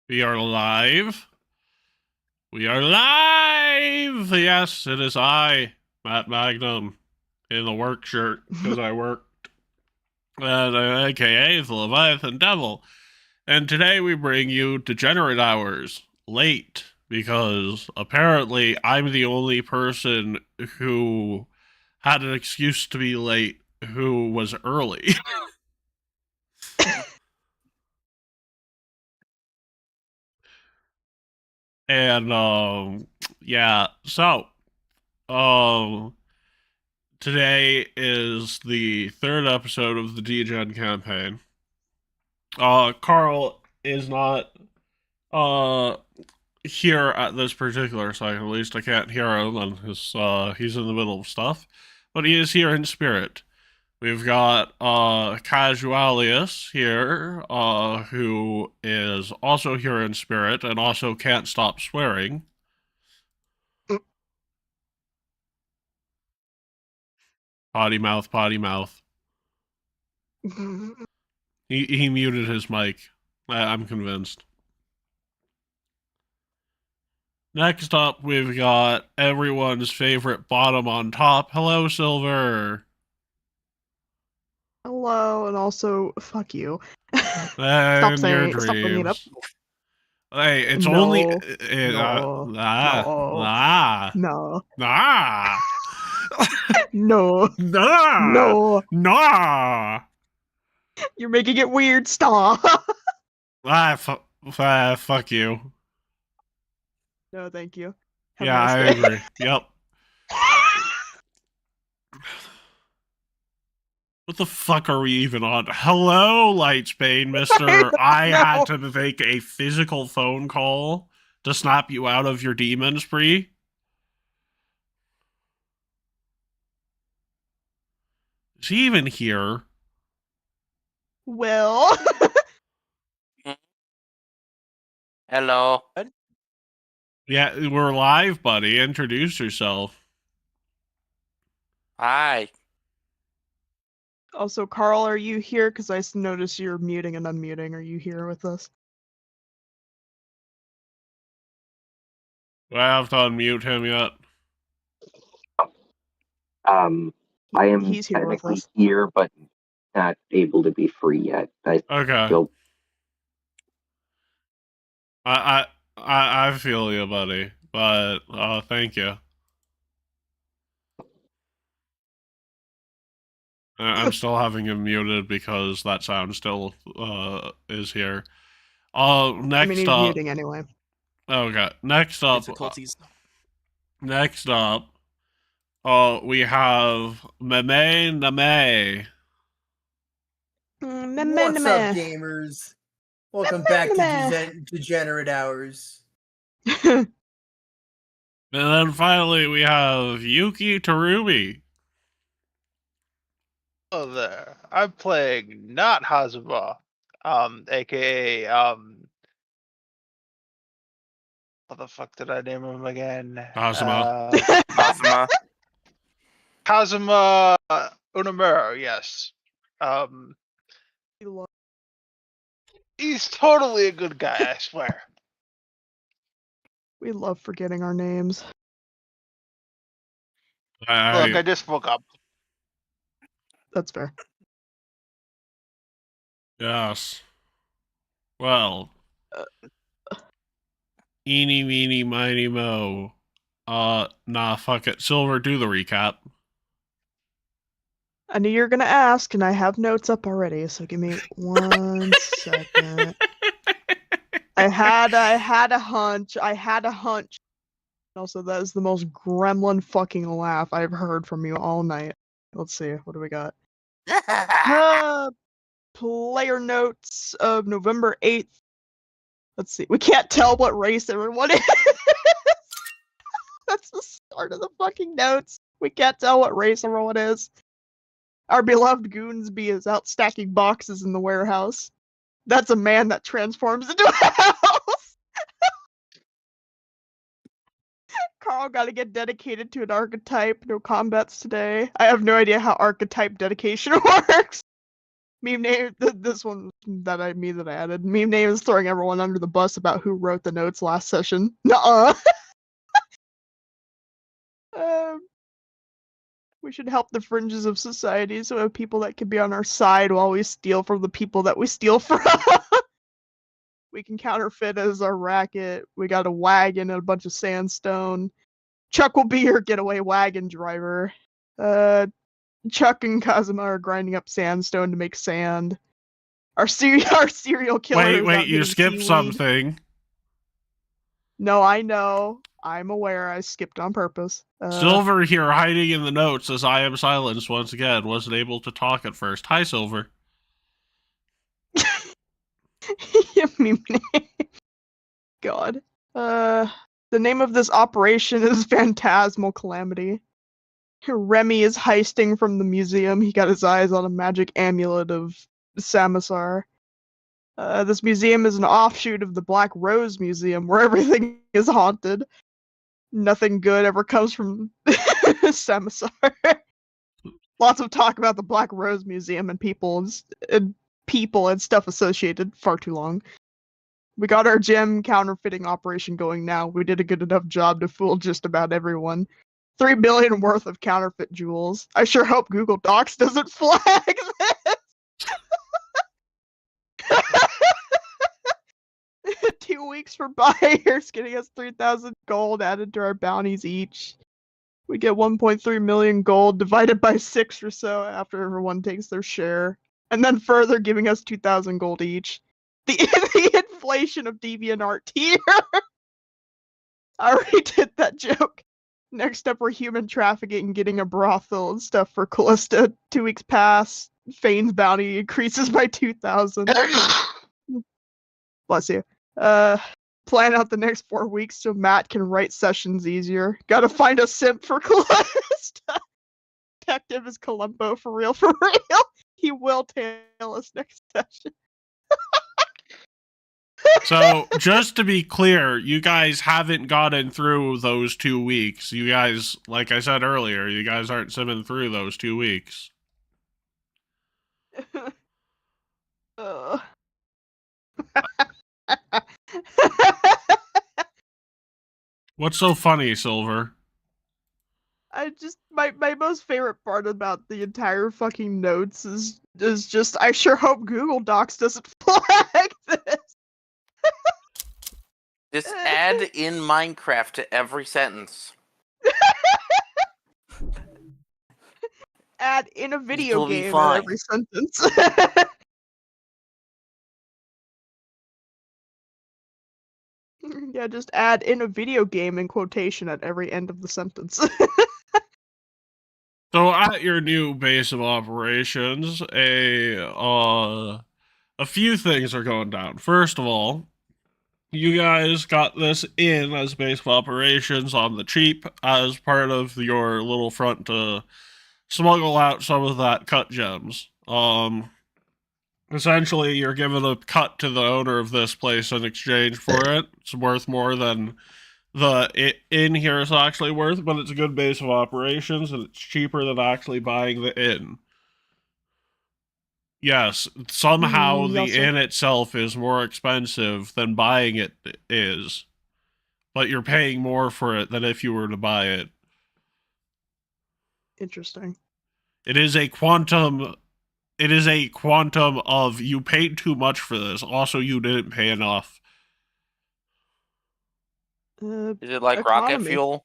We are live. We are live. Yes, it is I, Matt Magnum, in the work shirt because I worked, and aka the Leviathan Devil. And today we bring you Degenerate Hours late because apparently I'm the only person who had an excuse to be late who was early. And yeah, so um today is the third episode of the DGen campaign. Carl is not uh here at this particular second. At least I can't hear him, and he's in the middle of stuff. But he is here in spirit. We've got Casualius here, who is also here in spirit and also can't stop swearing. Potty mouth, potty mouth. He muted his mic. I'm convinced. Next up, we've got everyone's favorite bottom on top. Hello, Silver. Hello, and also, fuck you. And your Stop bringing it up. dreams. Hey, it's No, only... no, nah. no, Nah. no, Nah. no. Nah. You're making it weird. Stop. Fuck you. No, thank you. Have yeah, nice I agree. Yep. What the fuck are we even on? Hello, Lightsbane, mister. I had to make a physical phone call to snap you out of your demon spree. Is he even here? Will. Hello. Yeah, we're live, buddy. Introduce yourself. Hi. Also, Carl, are you here? Because I noticed you're muting and unmuting. Are you here with us? Do I have to unmute him yet? I am He's here with technically us. here, but not able to be free yet. Okay. I feel you, buddy. But thank you. I'm still having him muted because that sound still is here. Next he's up. muting anyway. Okay. Next up. Difficulties. Next up. We have Meme Name. What's up, gamers? Welcome back to Degenerate Hours. And then finally we have Yuki Terumi. Hello there. I'm playing not Hazuma, aka what the fuck did I name him again? Kazuma. Kazuma. Kazuma Unamura, yes. He's totally a good guy, I swear. We love forgetting our names. Look, I just woke up. That's fair. Yes. Well. Eeny, meeny, miny, mo. Nah, fuck it. Silver, do the recap. I knew you were gonna ask, and I have notes up already, so give me 1 second. I had a hunch. Also, that is the most gremlin fucking laugh I've heard from you all night. Let's see, what do we got? Player notes of November 8th. Let's see. We can't tell what race everyone is. That's the start of the fucking notes. We can't tell what race everyone is. Our beloved Goonsby is out stacking boxes in the warehouse. That's a man that transforms into a house. Carl got to get dedicated to an archetype. No combats today. I have no idea how archetype dedication works. Meme name. This one that I added. Meme name is throwing everyone under the bus about who wrote the notes last session. Nuh-uh. We should help the fringes of society so we have people that can be on our side while we steal from the people that we steal from. We can counterfeit as our racket. We got a wagon and a bunch of sandstone. Chuck will be your getaway wagon driver. Chuck and Kazuma are grinding up sandstone to make sand. Our serial killer is out Wait, you getting skipped seaweed. something. No, I know. I'm aware. I skipped on purpose. Silver here, hiding in the notes as I am silenced once again, wasn't able to talk at first. Hi, Silver. God. The name of this operation is Phantasmal Calamity. Remy is heisting from the museum. He got his eyes on a magic amulet of Samasar. This museum is an offshoot of the Black Rose Museum, where everything is haunted. Nothing good ever comes from Samasar. Lots of talk about the Black Rose Museum and people and stuff associated. Far too long. We got our gem counterfeiting operation going now. We did a good enough job to fool just about everyone. 3 billion worth of counterfeit jewels. I sure hope Google Docs doesn't flag this. 2 weeks for buyers, getting us 3,000 gold added to our bounties each. We get 1.3 million gold divided by 6 or so after everyone takes their share. And then further giving us 2,000 gold each. The inflation of DeviantArt tier. I already did that joke. Next up, we're human trafficking and getting a brothel and stuff for Callista. 2 weeks pass. Fane's bounty increases by 2,000. Bless you. Plan out the next 4 weeks so Matt can write sessions easier. Gotta find a simp for Callista. Detective is Columbo for real, for real. He will tail us next session. So, just to be clear, you guys haven't gotten through those 2 weeks. You guys, like I said earlier, you guys aren't simming through those 2 weeks. What's so funny, Silver? I just my most favorite part about the entire fucking notes is just I sure hope Google Docs doesn't flag this. Just add in Minecraft to every sentence. Add in a video It'll be game in fine. every sentence. Yeah, just add in a video game in quotation at every end of the sentence. So, at your new base of operations, a few things are going down. First of all, you guys got this in as base of operations on the cheap as part of your little front to smuggle out some of that cut gems. Essentially, you're giving a cut to the owner of this place in exchange for it. It's worth more than the inn here is actually worth, but it's a good base of operations and it's cheaper than actually buying the inn. Yes, somehow the also- inn itself is more expensive than buying it is, but you're paying more for it than if you were to buy it. Interesting. It is a quantum of you paid too much for this. Also, you didn't pay enough. Is it like rocket Economy. fuel?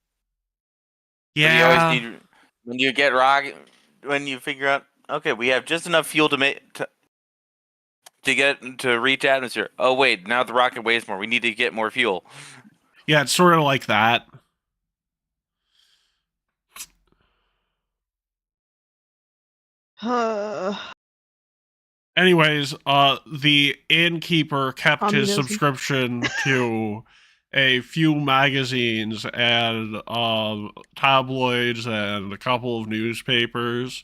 Yeah. You always need, when you get rocket, when you figure out, okay, we have just enough fuel to make to reach atmosphere. Oh wait, now the rocket weighs more. We need to get more fuel. Yeah, it's sort of like that. Anyways, the innkeeper kept his Communism. subscription to a few magazines and tabloids and a couple of newspapers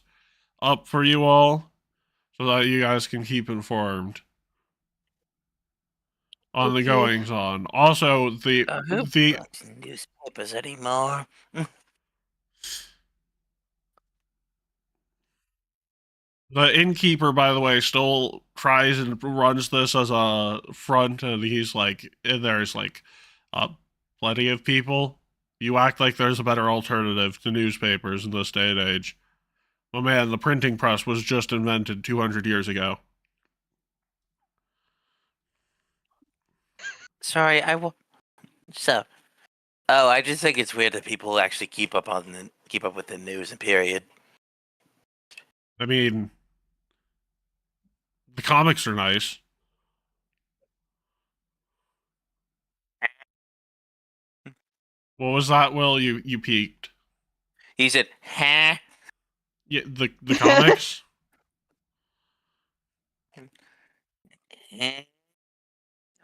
up for you all, so that you guys can keep informed on the Okay. goings on. Also, the Newspapers anymore. The innkeeper, by the way, still tries and runs this as a front, and he's like, there's like plenty of people. You act like there's a better alternative to newspapers in this day and age. Well, man, the printing press was just invented 200 years ago. Sorry, so. Oh, I just think it's weird that people actually keep up with the news and period. I mean, the comics are nice. What was that, Will? You peaked. He said, "Huh." Yeah, the comics.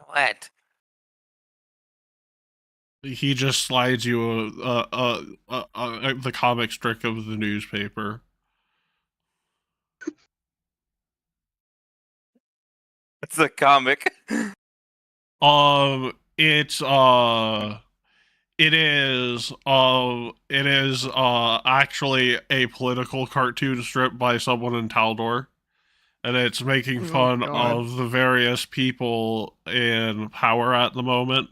What? He just slides you the comic strip of the newspaper. It's a comic. It's it is actually a political cartoon strip by someone in Taldor, and it's making Oh, fun God. of the various people in power at the moment.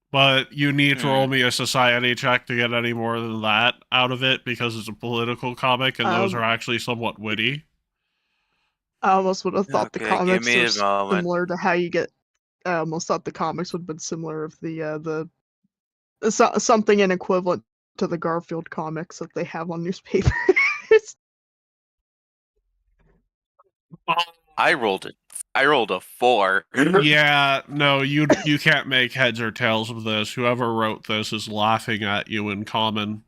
But you need to roll me a society check to get any more than that out of it, because it's a political comic and those are actually somewhat witty. I almost would have thought the Okay, give comics me are a moment. similar to how you get. I almost thought the comics would have been similar if something in equivalent to the Garfield comics that they have on newspapers. I rolled it. I rolled a 4. Yeah, no, you can't make heads or tails of this. Whoever wrote this is laughing at you in common.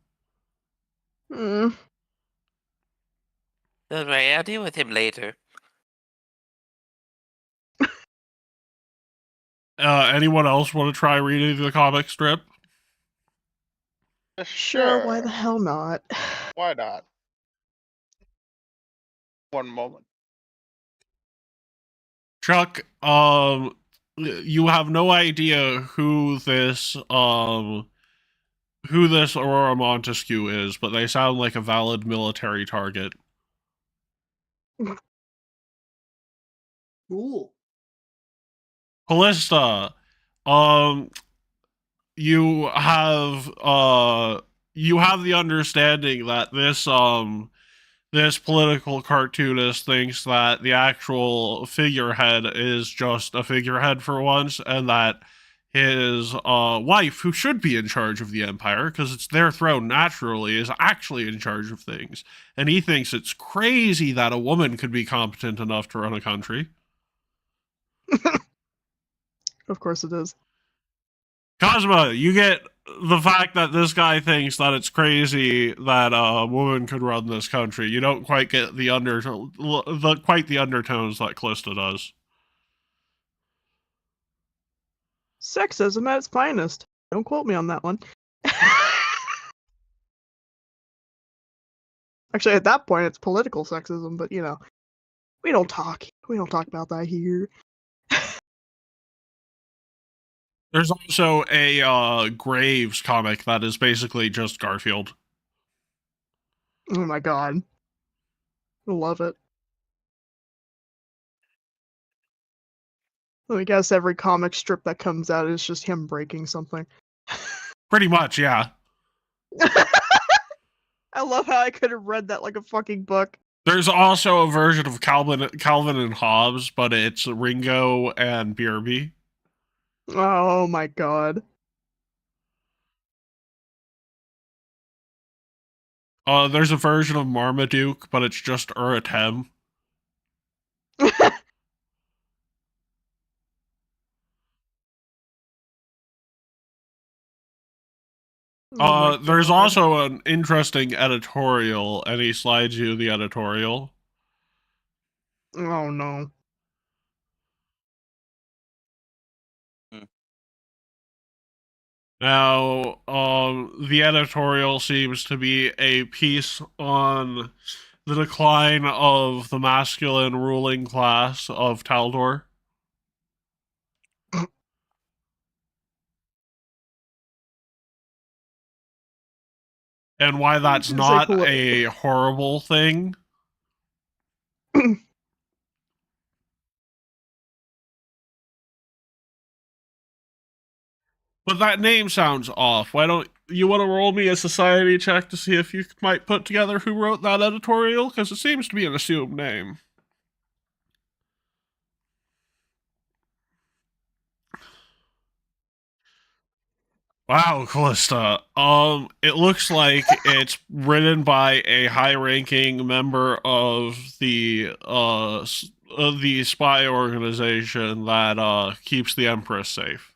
Mm. Don't worry, I'll deal with him later. Anyone else want to try reading the comic strip? Sure, why the hell not? Why not? One moment. Chuck, you have no idea who this Aurora Montesquieu is, but they sound like a valid military target. Cool. Callista, you have the understanding that this political cartoonist thinks that the actual figurehead is just a figurehead for once, and that his wife, who should be in charge of the empire because it's their throne naturally, is actually in charge of things. And he thinks it's crazy that a woman could be competent enough to run a country. Of course it is. Cosma, you get the fact that this guy thinks that it's crazy that a woman could run this country. You don't quite get the undertones that Callista does. Sexism at its finest. Don't quote me on that one. Actually, at that point, it's political sexism, but you know, we don't talk about that here. There's also a Graves comic that is basically just Garfield. Oh my god. I love it. I guess every comic strip that comes out is just him breaking something. Pretty much, yeah. I love how I could have read that like a fucking book. There's also a version of Calvin and Hobbes, but it's Ringo and BRB. Oh my god. There's a version of Marmaduke, but it's just Uratem. There's also an interesting editorial, and he slides you the editorial. Oh no. Now, the editorial seems to be a piece on the decline of the masculine ruling class of Taldor. and why that's gonna say not cool- a horrible thing. But that name sounds off. Why don't you want to roll me a society check to see if you might put together who wrote that editorial? Because it seems to be an assumed name. Wow, Callista. It looks like it's written by a high-ranking member of the spy organization that keeps the Empress safe.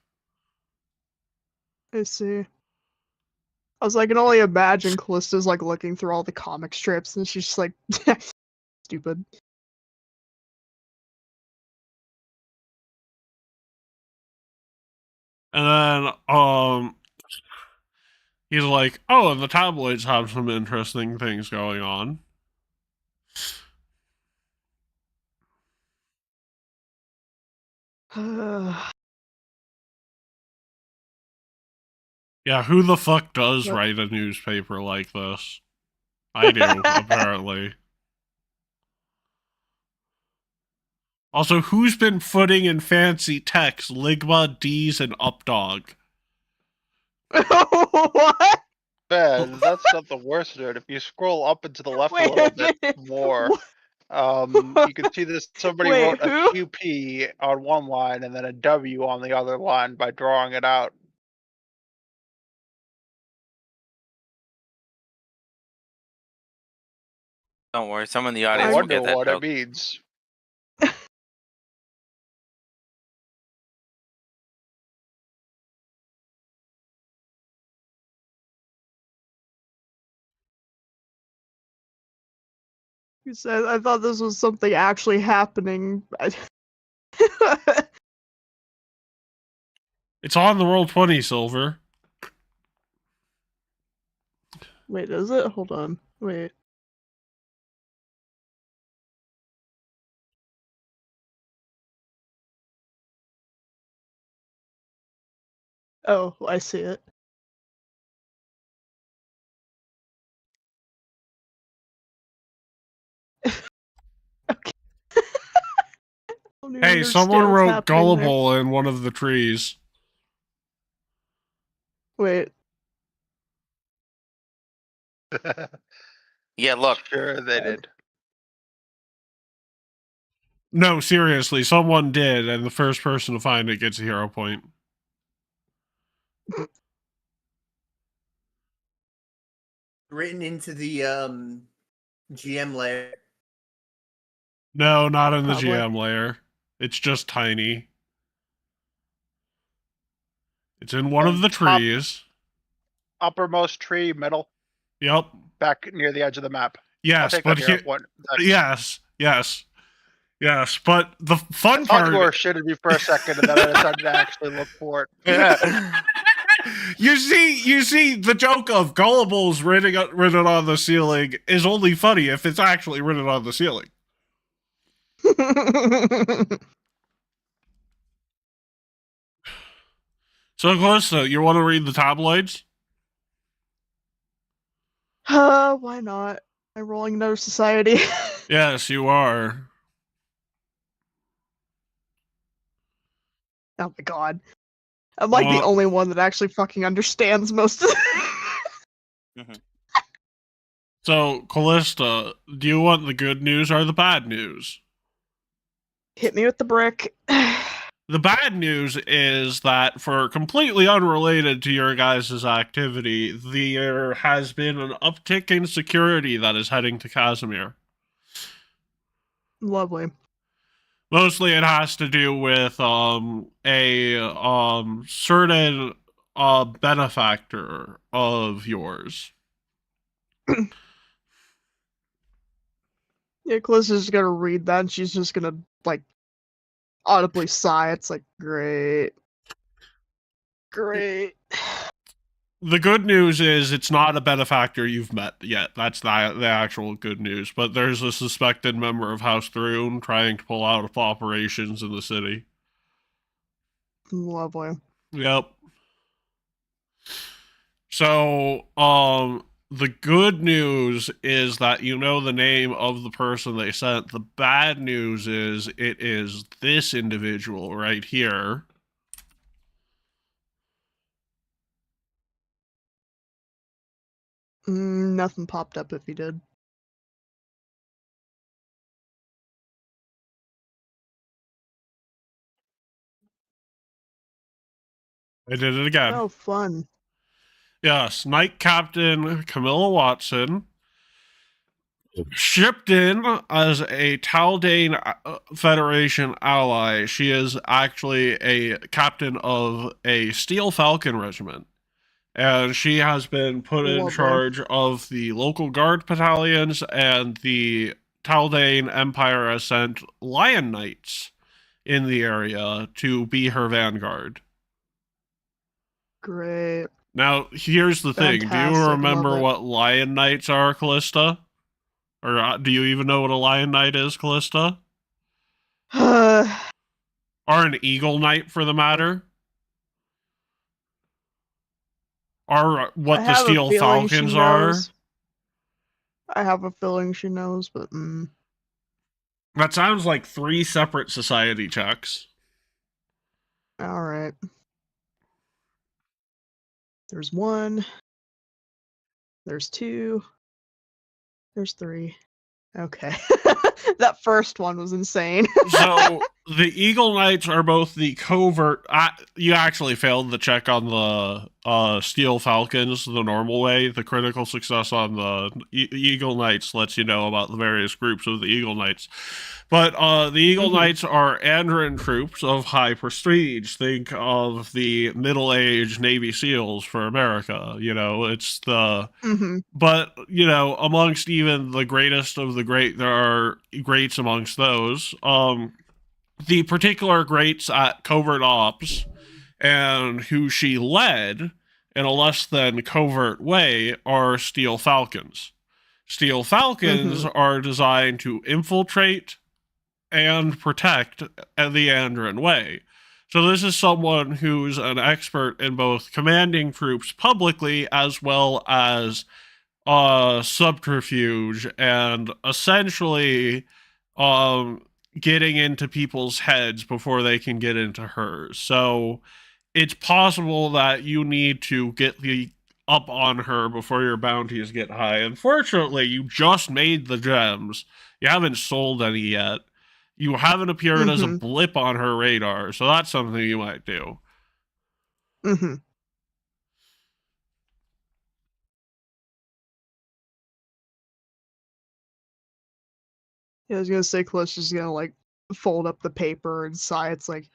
I see. I was like, I can only imagine Callista's like looking through all the comic strips, and she's just like, stupid. And then he's like, "Oh, and the tabloids have some interesting things going on." Yeah, who the fuck does Yep. write a newspaper like this? I do, apparently. Also, who's been footing in fancy text Ligma, D's, and Updog? What? Ben, that's not the worst of it. If you scroll up and to the left a Wait little a bit minute. more, you can see this. Somebody Wait, wrote a who? QP on one line and then a W on the other line by drawing it out. Don't worry, someone in the I audience will wonder get that what it joke. means. You said I thought this was something actually happening. It's on the Roll20, Silver. Wait, is it? Hold on. Wait. Oh, I see it. Okay. I don't even Hey, someone understand what's wrote happening there. gullible in one of the trees. Wait. Yeah, look. Sure, they God. did. No, seriously, someone did, and the first person to find it gets a hero point. Written into the GM layer. No, not in the Probably. GM layer. It's just tiny. It's in one of the Top- trees. Uppermost tree, middle, Yep. back near the edge of the map. I'll Yes, take but that hero here, point. yes. But the fun I thought you were part, shitting me for a second, and then I decided to actually look for it. you see, the joke of gullibles written on the ceiling is only funny if it's actually written on the ceiling. So, Calista, you want to read the tabloids? Why not? Am I rolling another society? Yes, you are. Oh my god. I'm like the only one that actually fucking understands most of Mhm. So, Callista, do you want the good news or the bad news? Hit me with the brick. The bad news is that, for completely unrelated to your guys' activity, there has been an uptick in security that is heading to Cassomir. Lovely. Mostly it has to do with a certain benefactor of yours. Yeah, Callista's gonna read that and she's just gonna, like, audibly sigh. It's like, great. Great. The good news is it's not a benefactor you've met yet. That's the actual good news. But there's a suspected member of House Thrune trying to pull out of operations in the city. Lovely. Yep. So, the good news is that you know the name of the person they sent. The bad news is it is this individual right here. Nothing popped up if he did. I did it again. Oh, fun. Yes, Night Captain Camilla Watson shipped in as a Taldane Federation ally. She is actually a captain of a Steel Falcon regiment. And she has been put in Lovely. charge of the local guard battalions, and the Taldane Empire has sent Lion Knights in the area to be her vanguard. Great. Now, here's the thing. Do you Fantastic, remember love it. what Lion Knights are, Callista? Or do you even know what a Lion Knight is, Callista? Or an Eagle Knight, for the matter? Or what I the have a Steel feeling she Falcons are? knows. I have a feeling she knows, but That sounds like 3 separate society checks. all right. There's 1. There's 2. There's 3. Okay. That first one was insane. So the Eagle Knights are both the covert. You actually failed the check on the Steel Falcons the normal way. The critical success on the Eagle Knights lets you know about the various groups of the Eagle Knights. But the Eagle Knights are Andron troops of high prestige. Think of the middle-aged Navy SEALs for America. You know, it's the... But, you know, amongst even the greatest of the great, there are greats amongst those. The particular greats at Covert Ops, and who she led in a less than covert way, are Steel Falcons. Steel Falcons are designed to infiltrate and protect the Andron way. So this is someone who's an expert in both commanding troops publicly as well as subterfuge and essentially getting into people's heads before they can get into hers. So it's possible that you need to get the up on her before your bounties get high. Unfortunately, you just made the gems. You haven't sold any yet. You haven't appeared as a blip on her radar, so that's something you might do. Yeah, I was gonna say Callista's just gonna like fold up the paper and sigh. It's like,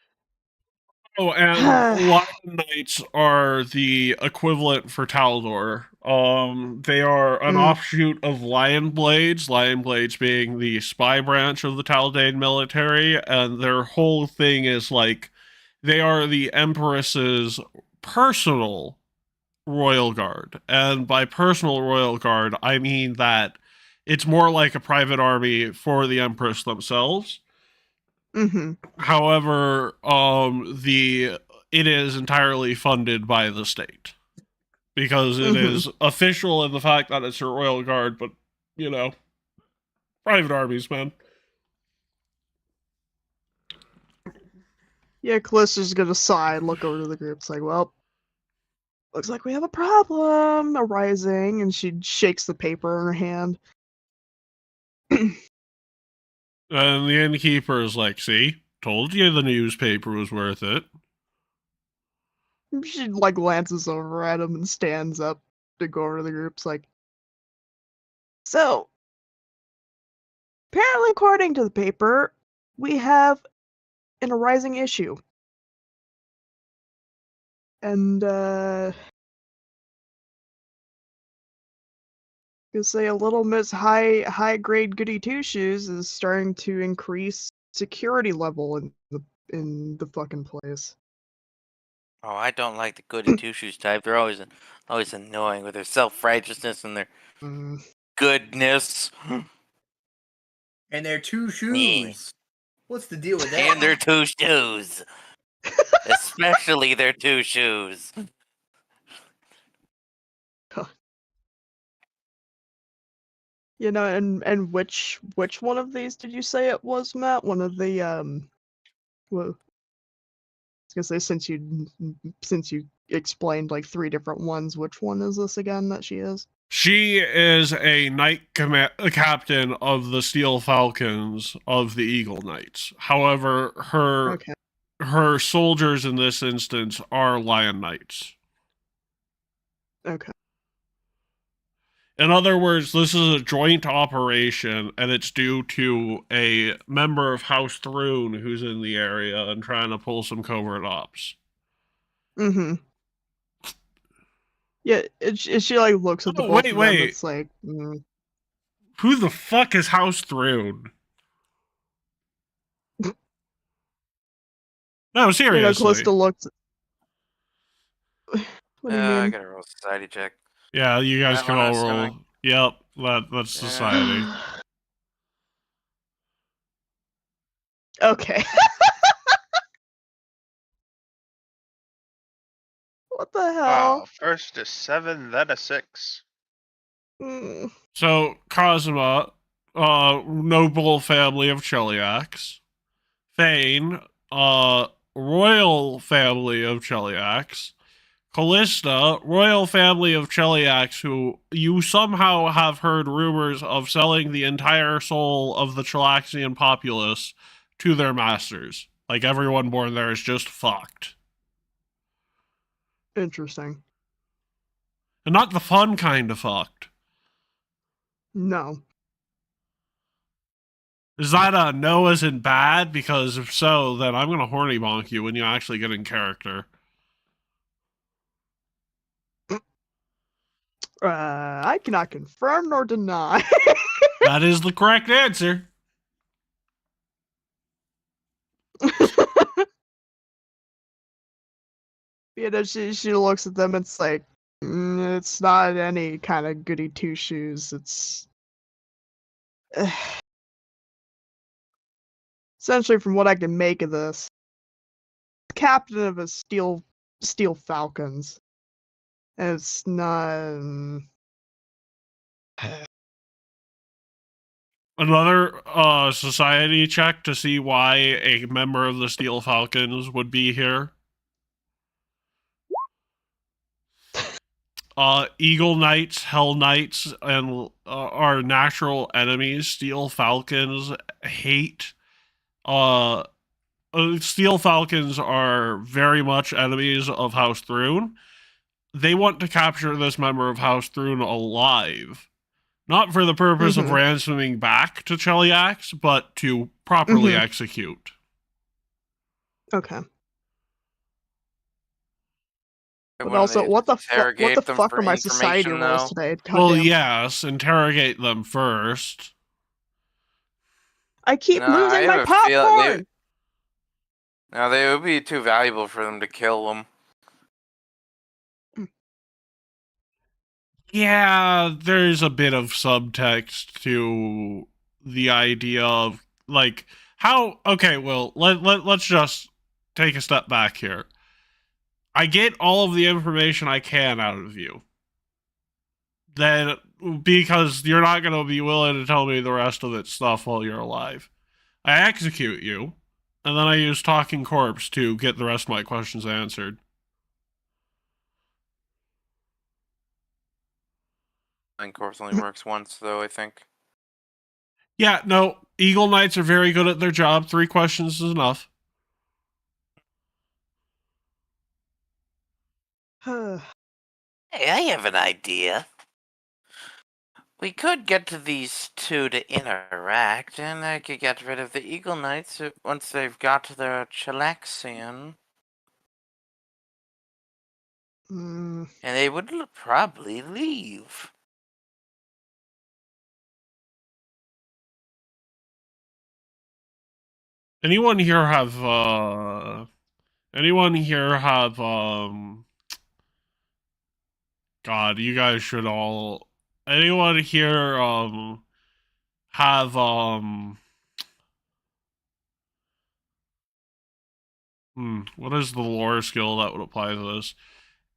oh, and Lion Knights are the equivalent for Taldor. They are an offshoot of Lion Blades. Lion Blades being the spy branch of the Taldane military, and their whole thing is like they are the Empress's personal royal guard. And by personal royal guard, I mean that it's more like a private army for the Empress themselves. However, it is entirely funded by the state because it is official in the fact that it's a royal guard, but you know, private armies, man. Yeah, Callista's gonna sigh and look over to the group. It's like, well, looks like we have a problem arising, and she shakes the paper in her hand. And the innkeeper is like, see, told you the newspaper was worth it. She like glances over at him and stands up to go over to the group. It's like, so apparently, according to the paper, we have an arising issue. And gonna say a little Miss High Grade Goody Two Shoes is starting to increase security level in the fucking place. Oh, I don't like the goody two shoes type. They're always annoying with their self righteousness and their goodness. And their 2 shoes. Me. What's the deal with that? And their 2 shoes. Especially their 2 shoes. You know, and which one of these did you say it was, Matt? One of the well, I was gonna say since you explained like 3 different ones, which one is this again that she is? She is a captain of the Steel Falcons of the Eagle Knights. However, Okay. her soldiers in this instance are Lion Knights. Okay. In other words, this is a joint operation, and it's due to a member of House Throne who's in the area and trying to pull some covert ops. Mm-hmm. Yeah, she like looks at the both of them. Wait. It's like, Who the fuck is House Throne? No, seriously. you know, Callista looks. What do you I mean? gotta roll society check. Yeah, you guys That can one, all I'm roll. assuming. Yep, that's Yeah. society. Okay. What the hell? Wow, first a 7, then a 6. Mm. So, Cosima, noble family of Cheliacs. Thane, royal family of Cheliacs. Callista, royal family of Cheliacs, who you somehow have heard rumors of selling the entire soul of the Chelaxian populace to their masters. Like, everyone born there is just fucked. Interesting. And not the fun kind of fucked. No. Is that a no as in bad? Because if so, then I'm gonna horny bonk you when you actually get in character. I cannot confirm nor deny. That is the correct answer. You know, she looks at them. It's like, it's not any kind of goody two shoes. It's essentially, from what I can make of this, captain of a steel falcons. And it's not. Another society check to see why a member of the Steel Falcons would be here. Eagle Knights, Hell Knights, and are natural enemies. Steel Falcons hate. Steel Falcons are very much enemies of House Throne. They want to capture this member of House Throne alive. Not for the purpose of ransoming back to Cheliax, but to properly execute. Okay. But Wouldn't also, they what the interrogate them fuck for are my society information, rolls though? today? Well, Goddamn. yes, interrogate them first. I keep No, I losing my have a feel- popcorn. No, they would be too valuable for them to kill them. Yeah, there's a bit of subtext to the idea of, like, how... Okay, well, let's just take a step back here. I get all of the information I can out of you. Then, because you're not going to be willing to tell me the rest of its stuff while you're alive. I execute you, and then I use Talking Corpse to get the rest of my questions answered. And Corpse only works once, though, I think. Yeah, no, Eagle Knights are very good at their job. 3 questions is enough. Hey, I have an idea. We could get to these two to interact, and I could get rid of the Eagle Knights once they've got to their Chelaxian. And they would probably leave. Anyone here have God, you guys should all... Anyone here, have, what is the lore skill that would apply to this?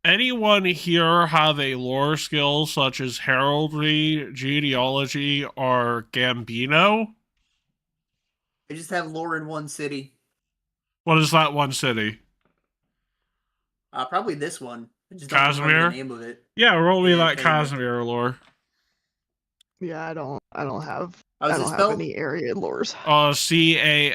anyone here have a lore skill such as heraldry, genealogy, or Gambino? I just have lore in one city. What is that one city? Probably this one. I just don't remember the Casimir? name of it. Yeah, roll me Yeah, that Casimir. Casimir lore. Yeah, I don't have How's I it don't have spelled? any area lores. Cassomir.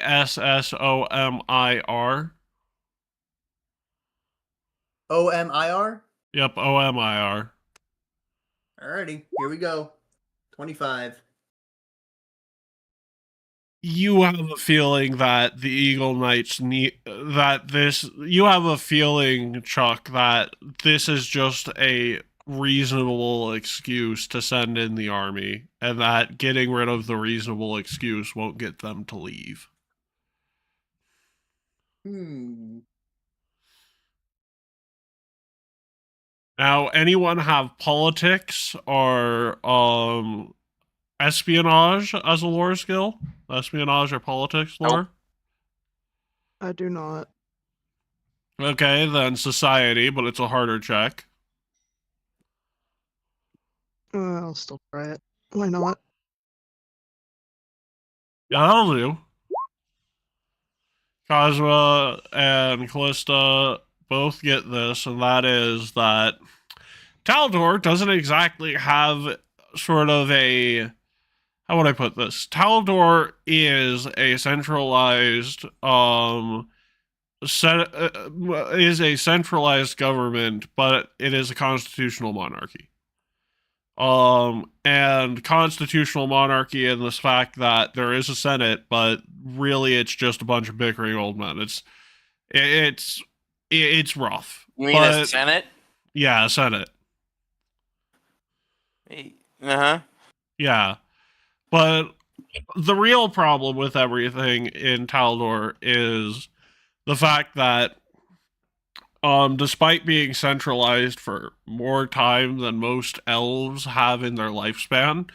Omir? Yep, Omir. Alrighty, here we go. 25. You have a feeling that the Eagle Knights need that this. You have a feeling, Chuck, that this is just a reasonable excuse to send in the army, and that getting rid of the reasonable excuse won't get them to leave. Now, anyone have politics or espionage as a lore skill? Espionage or politics lore? Nope. I do not. Okay, then society, but it's a harder check. I'll still try it. Why not? Yeah, that'll do. Cosma and Callista both get this, and that is that Taldor doesn't exactly have sort of a. How would I put this? Taldor is a centralized is a centralized government, but it is a constitutional monarchy. And constitutional monarchy in this fact that there is a senate, but really it's just a bunch of bickering old men. It's rough. You mean a Senate? Yeah, a senate. Uh-huh. Yeah, but the real problem with everything in Taldor is the fact that despite being centralized for more time than most elves have in their lifespan,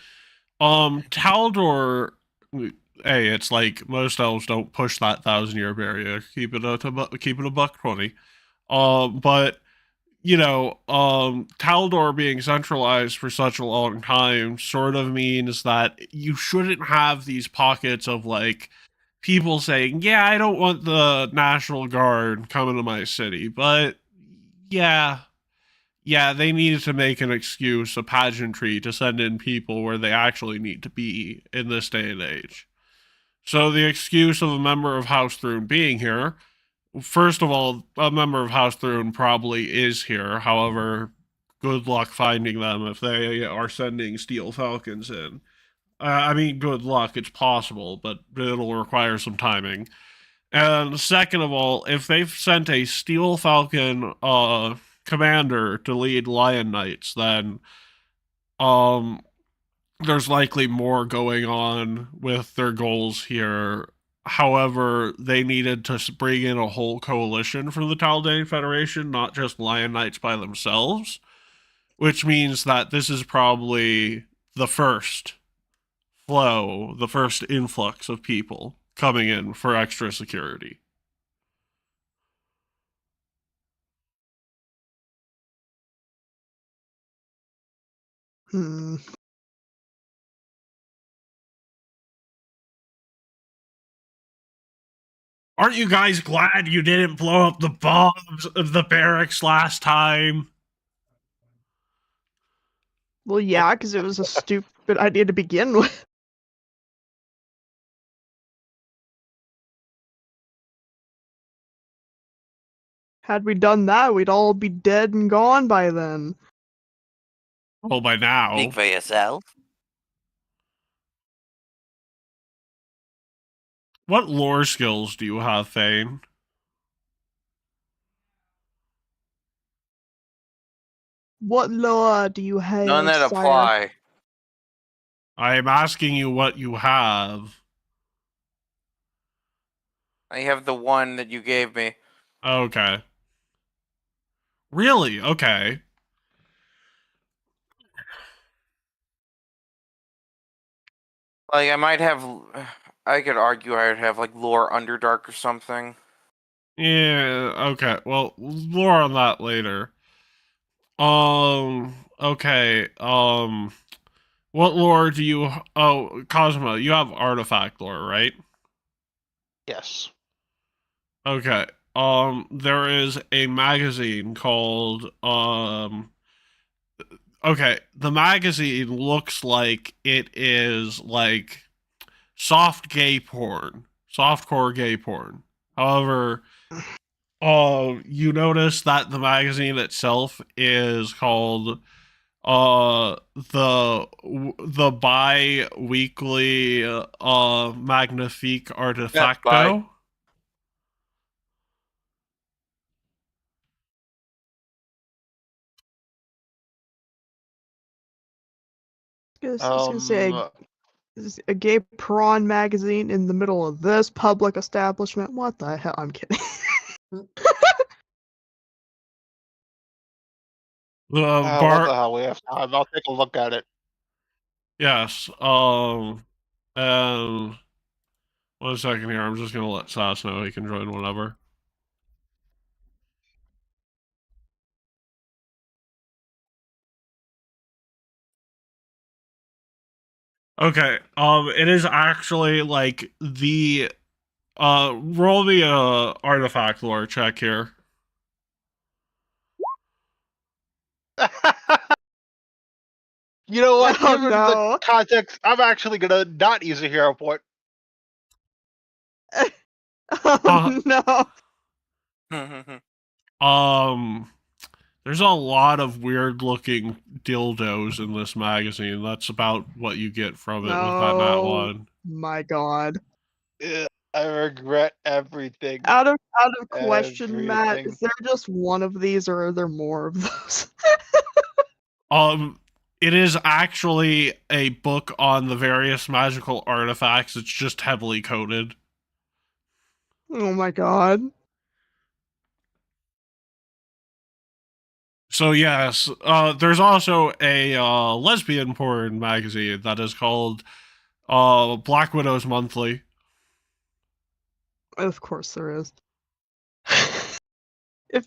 Taldor, hey, it's like most elves don't push that 1,000-year barrier. Keep it a $120. But you know, Taldor being centralized for such a long time sort of means that you shouldn't have these pockets of like people saying, yeah, I don't want the National Guard coming to my city, but yeah, they needed to make an excuse, a pageantry to send in people where they actually need to be in this day and age. So the excuse of a member of House Thrune being here, first of all, a member of House Thrune probably is here. However, good luck finding them if they are sending Steel Falcons in. I mean, good luck. It's possible, but it'll require some timing. And second of all, if they've sent a Steel Falcon commander to lead Lion Knights, then there's likely more going on with their goals here. However, they needed to bring in a whole coalition from the Taldane Federation, not just Lion Knights by themselves, which means that this is probably the first flow, the first influx of people coming in for extra security. Hmm. Aren't you guys glad you didn't blow up the bombs of the barracks last time? Well, yeah, because it was a stupid idea to begin with. Had we done that, we'd all be dead and gone by then. Well, by now. Speak for yourself. What lore skills do you have, Fane? What law do you have, None that sire? apply. I am asking you what you have. I have the one that you gave me. Okay. Really? Okay. Like, I might have. I could argue I would have, like, lore Underdark or something. Yeah, okay. Well, more on that later. Okay. What lore do you? Oh, Cosmo, you have artifact lore, right? Yes. Okay. There is a magazine called Okay, the magazine looks like it is like soft gay porn, softcore gay porn. However, you notice that the magazine itself is called the bi-weekly Magnifique Bye. Artefacto. I was gonna say Um, a gay prawn magazine in the middle of this public establishment. What the hell? I'm kidding. The what the bar hell? We have time. I'll take a look at it. Yes. And 1 second here. I'm just gonna let Sass know he can join whenever. Okay. It is actually like the roll me a artifact lore check here. You know what? Oh, Given no. the context, I'm actually gonna not use a hero point. Oh no. There's a lot of weird looking dildos in this magazine. That's about what you get from it with that nat No. one. My God. Ugh, I regret everything. Out of question, Matt, Everything. is there just one of these, or are there more of those? It is actually a book on the various magical artifacts. It's just heavily coded. Oh my God. So yes, there's also a lesbian porn magazine that is called Black Widow's Monthly. Of course there is. if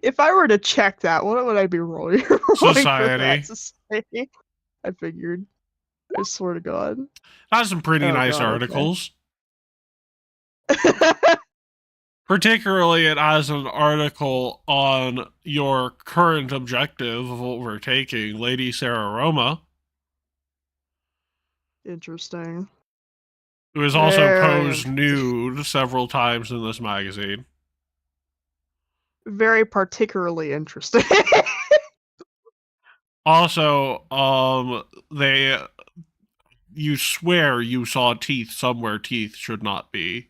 if I were to check that, what would I be rolling for Society. that? Society. I figured. I swear to God. Has some pretty Oh, nice God, okay. articles. Particularly, it has an article on your current objective of overtaking Lady Sarah Roma, Interesting. who is also Very posed nude several times in this magazine. Very particularly interesting. Also, you swear you saw teeth somewhere teeth should not be.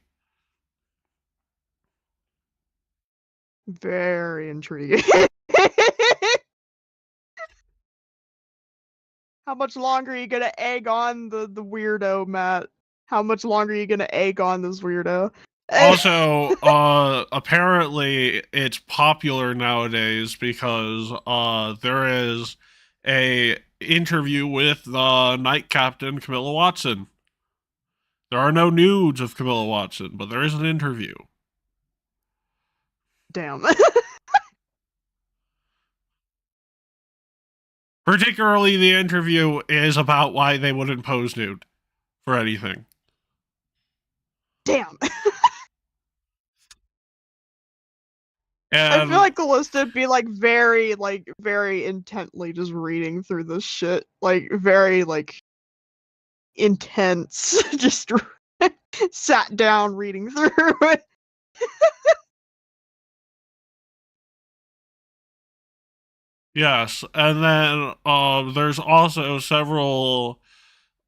Very intriguing. How much longer are you gonna egg on the weirdo, Matt? How much longer are you gonna egg on this weirdo? Also, apparently it's popular nowadays because there is a interview with Night Captain Camilla Watson. There are no nudes of Camilla Watson, but there is an interview. Damn. Particularly, the interview is about why they wouldn't pose nude for anything. Damn. I And feel like Callista would be very intently just reading through this shit. Very intense. Just sat down reading through it. yes, and then there's also several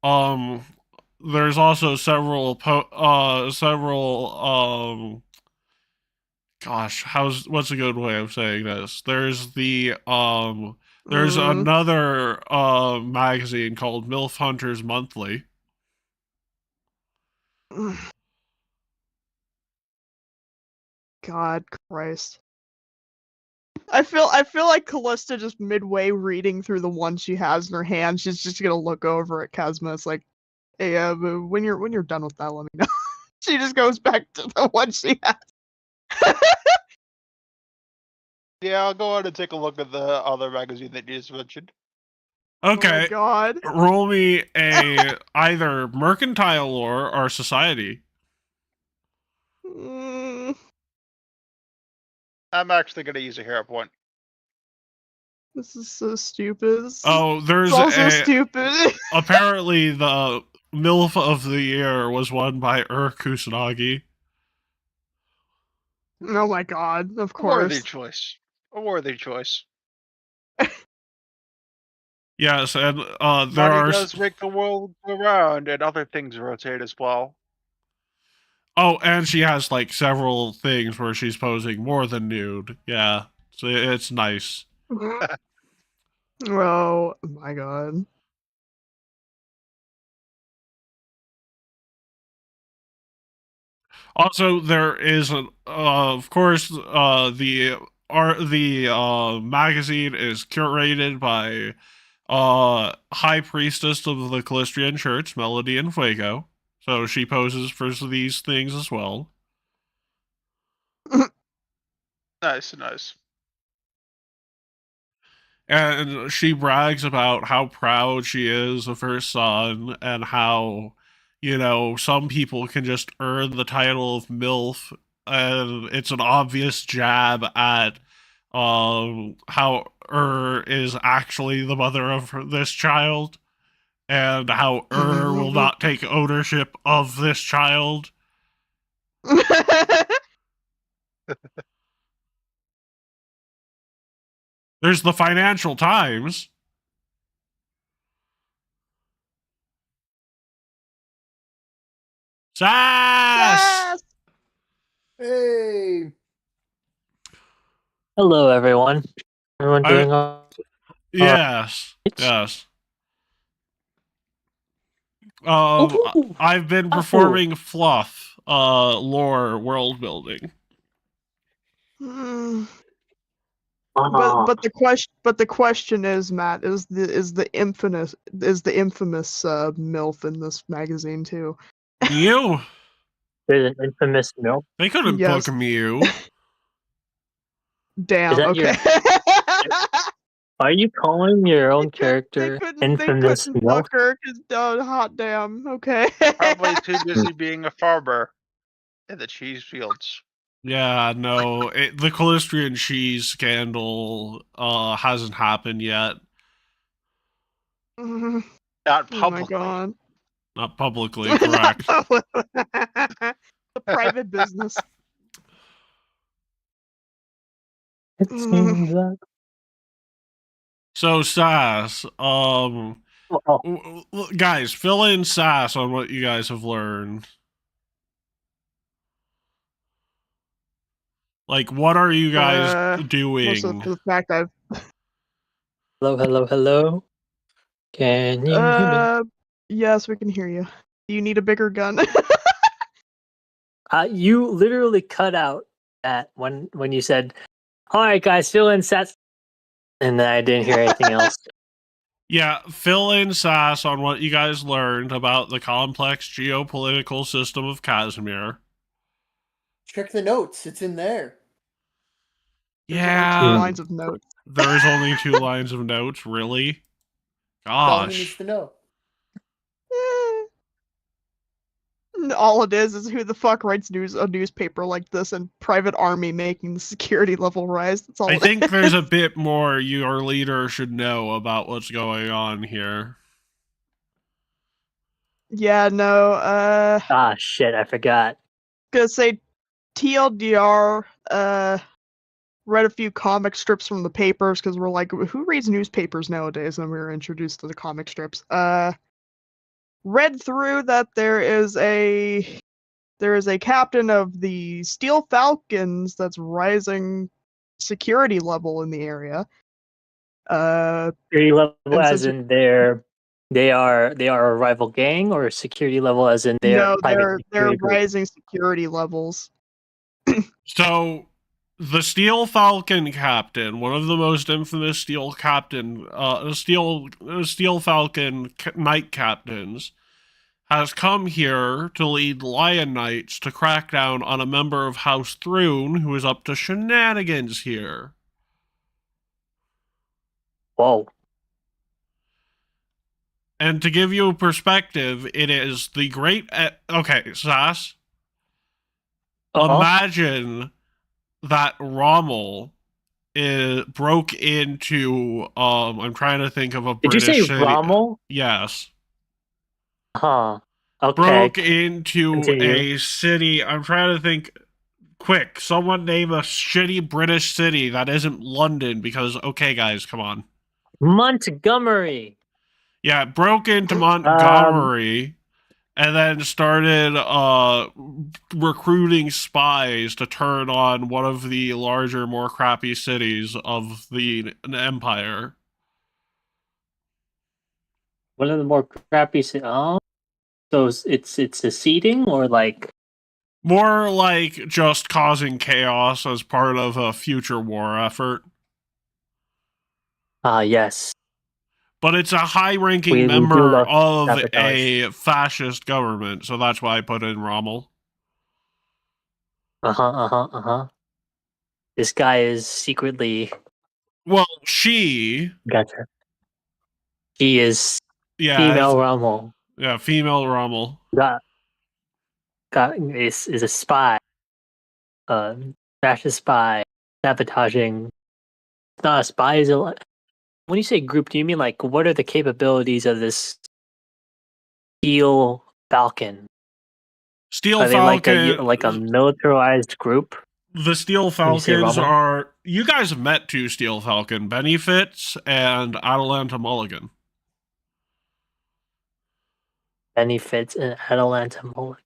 um gosh, what's a good way of saying this? There's another magazine called MILF Hunters Monthly. God Christ. I feel like Callista just midway reading through the one she has in her hand, she's just gonna look over at Kazma. It's like, hey, but when you're done with that, let me know. She just goes back to the one she has. Yeah, I'll go ahead and take a look at the other magazine that you just mentioned. Oh my Okay, god. roll me a either mercantile lore or society. Mm, I'm actually going to use a hero point. this is so stupid. Oh, It's there's all so a stupid. apparently the MILF of the year was won by Kusanagi. Oh my god, of A worthy course. choice. A worthy choice. Yes, and there Money are does make the world go round, and other things rotate as well. oh, and she has like several things where she's posing more than nude. Yeah, so it's nice. Oh my god. Also, there is of course, the magazine is curated by High Priestess of the Callistrian Church, Melody and Fuego. So she poses for these things as well. Nice, nice. And she brags about how proud she is of her son and how, you know, some people can just earn the title of MILF. And it's an obvious jab at how is actually the mother of this child and how will not take ownership of this child. There's the Financial Times. Sass! Yes! Hey. Hello, everyone. Everyone doing all Yes. right? Yes. Ooh, I've been performing fluff, lore world building. Mm, ah, but the question is, Matt, is the infamous MILF in this magazine too? Mew? there's an infamous milk. They couldn't Yes. book Mew. Damn. that Okay. Are you calling your own They character couldn't infamous book milk? her because hot damn. Okay. Probably too busy being a farmer in the cheese fields. Yeah, no. The Callistrian cheese scandal hasn't happened yet. Oh Not my publicly. god. Not publicly, correct. The private business. It seems like So, Sass, oh, guys, fill in Sass on what you guys have learned. Like, what are you guys Most doing? of the fact I've hello. Can you hear me? yes, we can hear you. Do you need a bigger gun? You literally cut out that when you said, "All right, guys, fill in sets," and then I didn't hear anything else. Yeah, fill in Sass on what you guys learned about the complex geopolitical system of Casimir. Check the notes. It's in there. There's only Yeah, 2 lines of notes. there's only 2 lines of notes, really? That's all he needs Gosh. to know. All it is who the fuck writes a newspaper like this and private army making the security level rise. That's all I it think is. there's a bit more your leader should know about what's going on here. Yeah, no, Ah, shit, I forgot. gonna say TLDR, read a few comic strips from the papers because we're like, who reads newspapers nowadays? And we were introduced to the comic strips. Read through that there is a captain of the Steel Falcons that's rising security level in the area. Security level And as since in they are a rival gang, or security level as in their no, private they're security group? rising security levels. So, the Steel Falcon captain, one of the most infamous Steel Falcon knight captains, has come here to lead Lion Knights to crack down on a member of House Thrune who is up to shenanigans here. Whoa. And to give you a perspective, it is the great. Okay, Sass. Imagine that Rommel broke into. I'm trying to think of a Did you British say city. Rommel? Yes. Huh. Okay. Broke into Continue. a city. I'm trying to think. Quick, someone name a shitty British city that isn't London because, okay, guys, come on. Montgomery. Yeah, broke into Montgomery and then started recruiting spies to turn on one of the larger, more crappy cities of the empire. One of the more crappy. Oh, so it's a seeding or like. More like just causing chaos as part of a future war effort. Yes. But it's a high-ranking We do member love of sabotage. a fascist government, so that's why I put in Rommel. This guy is secretly. Well, she, Gotcha. He is yeah, female Rommel. yeah, female Rommel. Is a spy. Fascist spy sabotaging. It's not a spy. Is a. When you say group, do you mean like what are the capabilities of this Steel Falcon? Steel Are they Falcon, like a militarized group? the Steel When you say Falcons Rommel? are. You guys have met two Steel Falcon, Benny Fitz and Atalanta Mulligan. Benny Fitz and Atalanta Mulligan.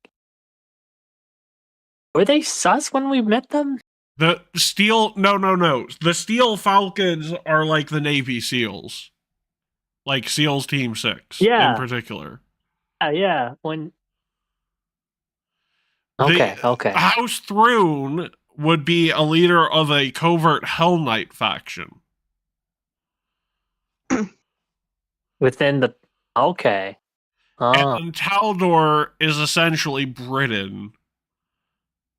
Were they sus when we met them? The Steel. No. The Steel Falcons are like the Navy SEALs. Like SEALs Team 6 in particular. Yeah. When. The Okay. House Thrune would be a leader of a covert Hell Knight faction. Within the. Okay. Oh. And Taldor is essentially Britain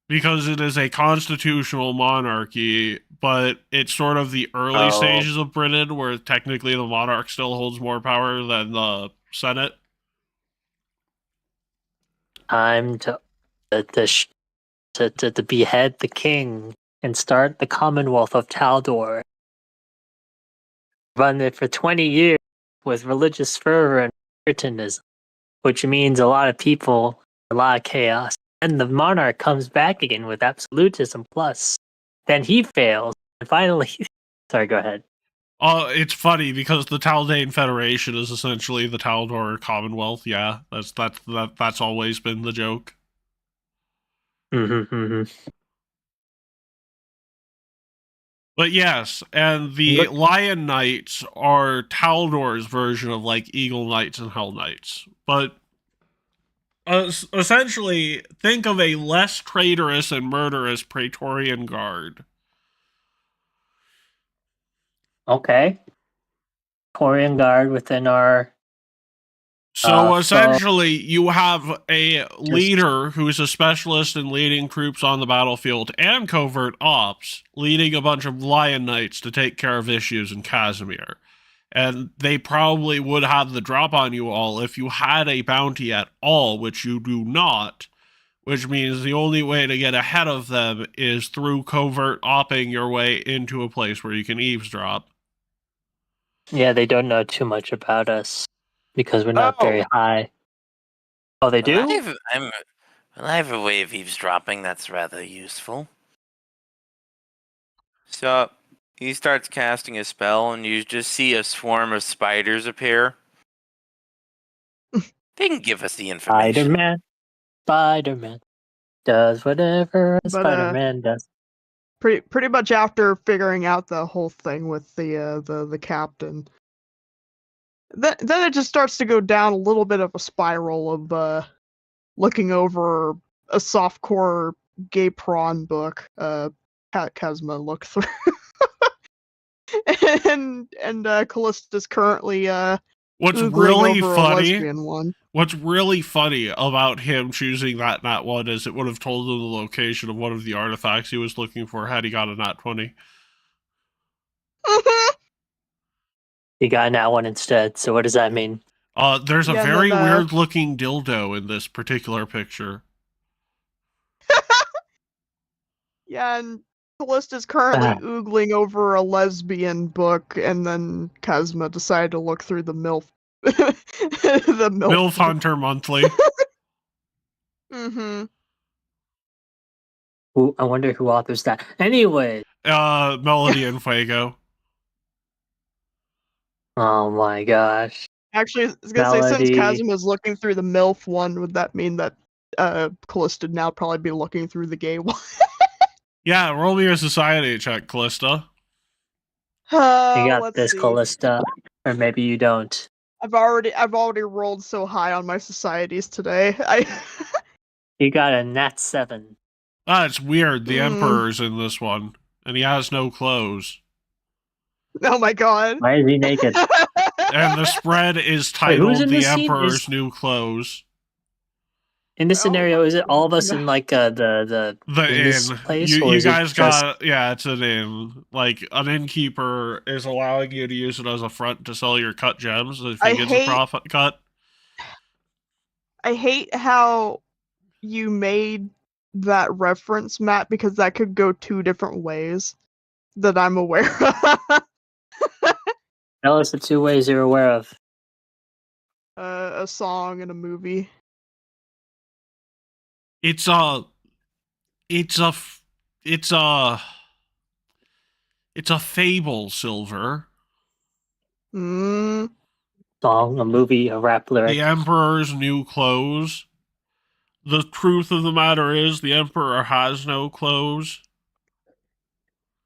because it is a constitutional monarchy, but it's sort of the early stages of Britain where technically the monarch still holds more power than the Senate. Time to behead the king and start the Commonwealth of Taldor. Run it for 20 years with religious fervor and puritanism, which means a lot of people, a lot of chaos. And the monarch comes back again with absolutism plus. Then he fails, and finally... Sorry, go ahead. It's funny because the Taldane Federation is essentially the Taldor Commonwealth. Yeah, that's always been the joke. But yes, and the Lion Knights are Taldor's version of like Eagle Knights and Hell Knights. But essentially, think of a less traitorous and murderous Praetorian Guard. Okay. Praetorian Guard within our... So essentially, you have a leader who's a specialist in leading troops on the battlefield and covert ops, leading a bunch of Lion Knights to take care of issues in Cassomir. And they probably would have the drop on you all if you had a bounty at all, which you do not, which means the only way to get ahead of them is through covert opping your way into a place where you can eavesdrop. Yeah, they don't know too much about us. Because we're not very high. Oh, they do? I have a way of eavesdropping that's rather useful. So, he starts casting a spell, and you just see a swarm of spiders appear. They can give us the information. Spider-Man does whatever a Spider-Man does. Pretty much after figuring out the whole thing with the captain, then it just starts to go down a little bit of a spiral of looking over a softcore gay prawn book Kazma looked through. and Callista's currently What's Googling really over funny? a lesbian one. What's really funny about him choosing that nat 1 is it would have told him the location of one of the artifacts he was looking for had he got a nat 20. You got that one instead. So what does that mean? There's a Yeah, and very then, weird looking dildo in this particular picture. Yeah, and Callista's currently oogling over a lesbian book, and then Kazma decided to look through the MILF. The MILF. MILF Hunter Monthly. Mm-hmm. I wonder who authors that. Anyway. Melody and Fuego. Oh my gosh. Actually, I was gonna say, since Melody. Kazma is looking through the MILF one, would that mean that Callista now probably be looking through the gay one? Yeah, roll me a society check, Callista. You got Let's this, see. Callista. Or maybe you don't. I've already rolled so high on my societies today. You got a nat 7. Ah, it's weird. The Mm. Emperor's in this one, and he has no clothes. Oh my god. Why is he naked? And the spread is who's titled in "The this scene? Emperor's New Clothes." In this Oh scenario, my is it all of us God. in like the in this inn. place, You or is guys it just... got it's an inn. Like an innkeeper is allowing you to use it as a front to sell your cut gems if he gets a profit cut. I hate how you made that reference, Matt, because that could go two different ways that I'm aware of. Tell us the 2 ways you're aware of. A song and a movie. It's a fable, Silver. Mm. Song, a movie, a rap lyric. The Emperor's New Clothes. The truth of the matter is, the Emperor has no clothes.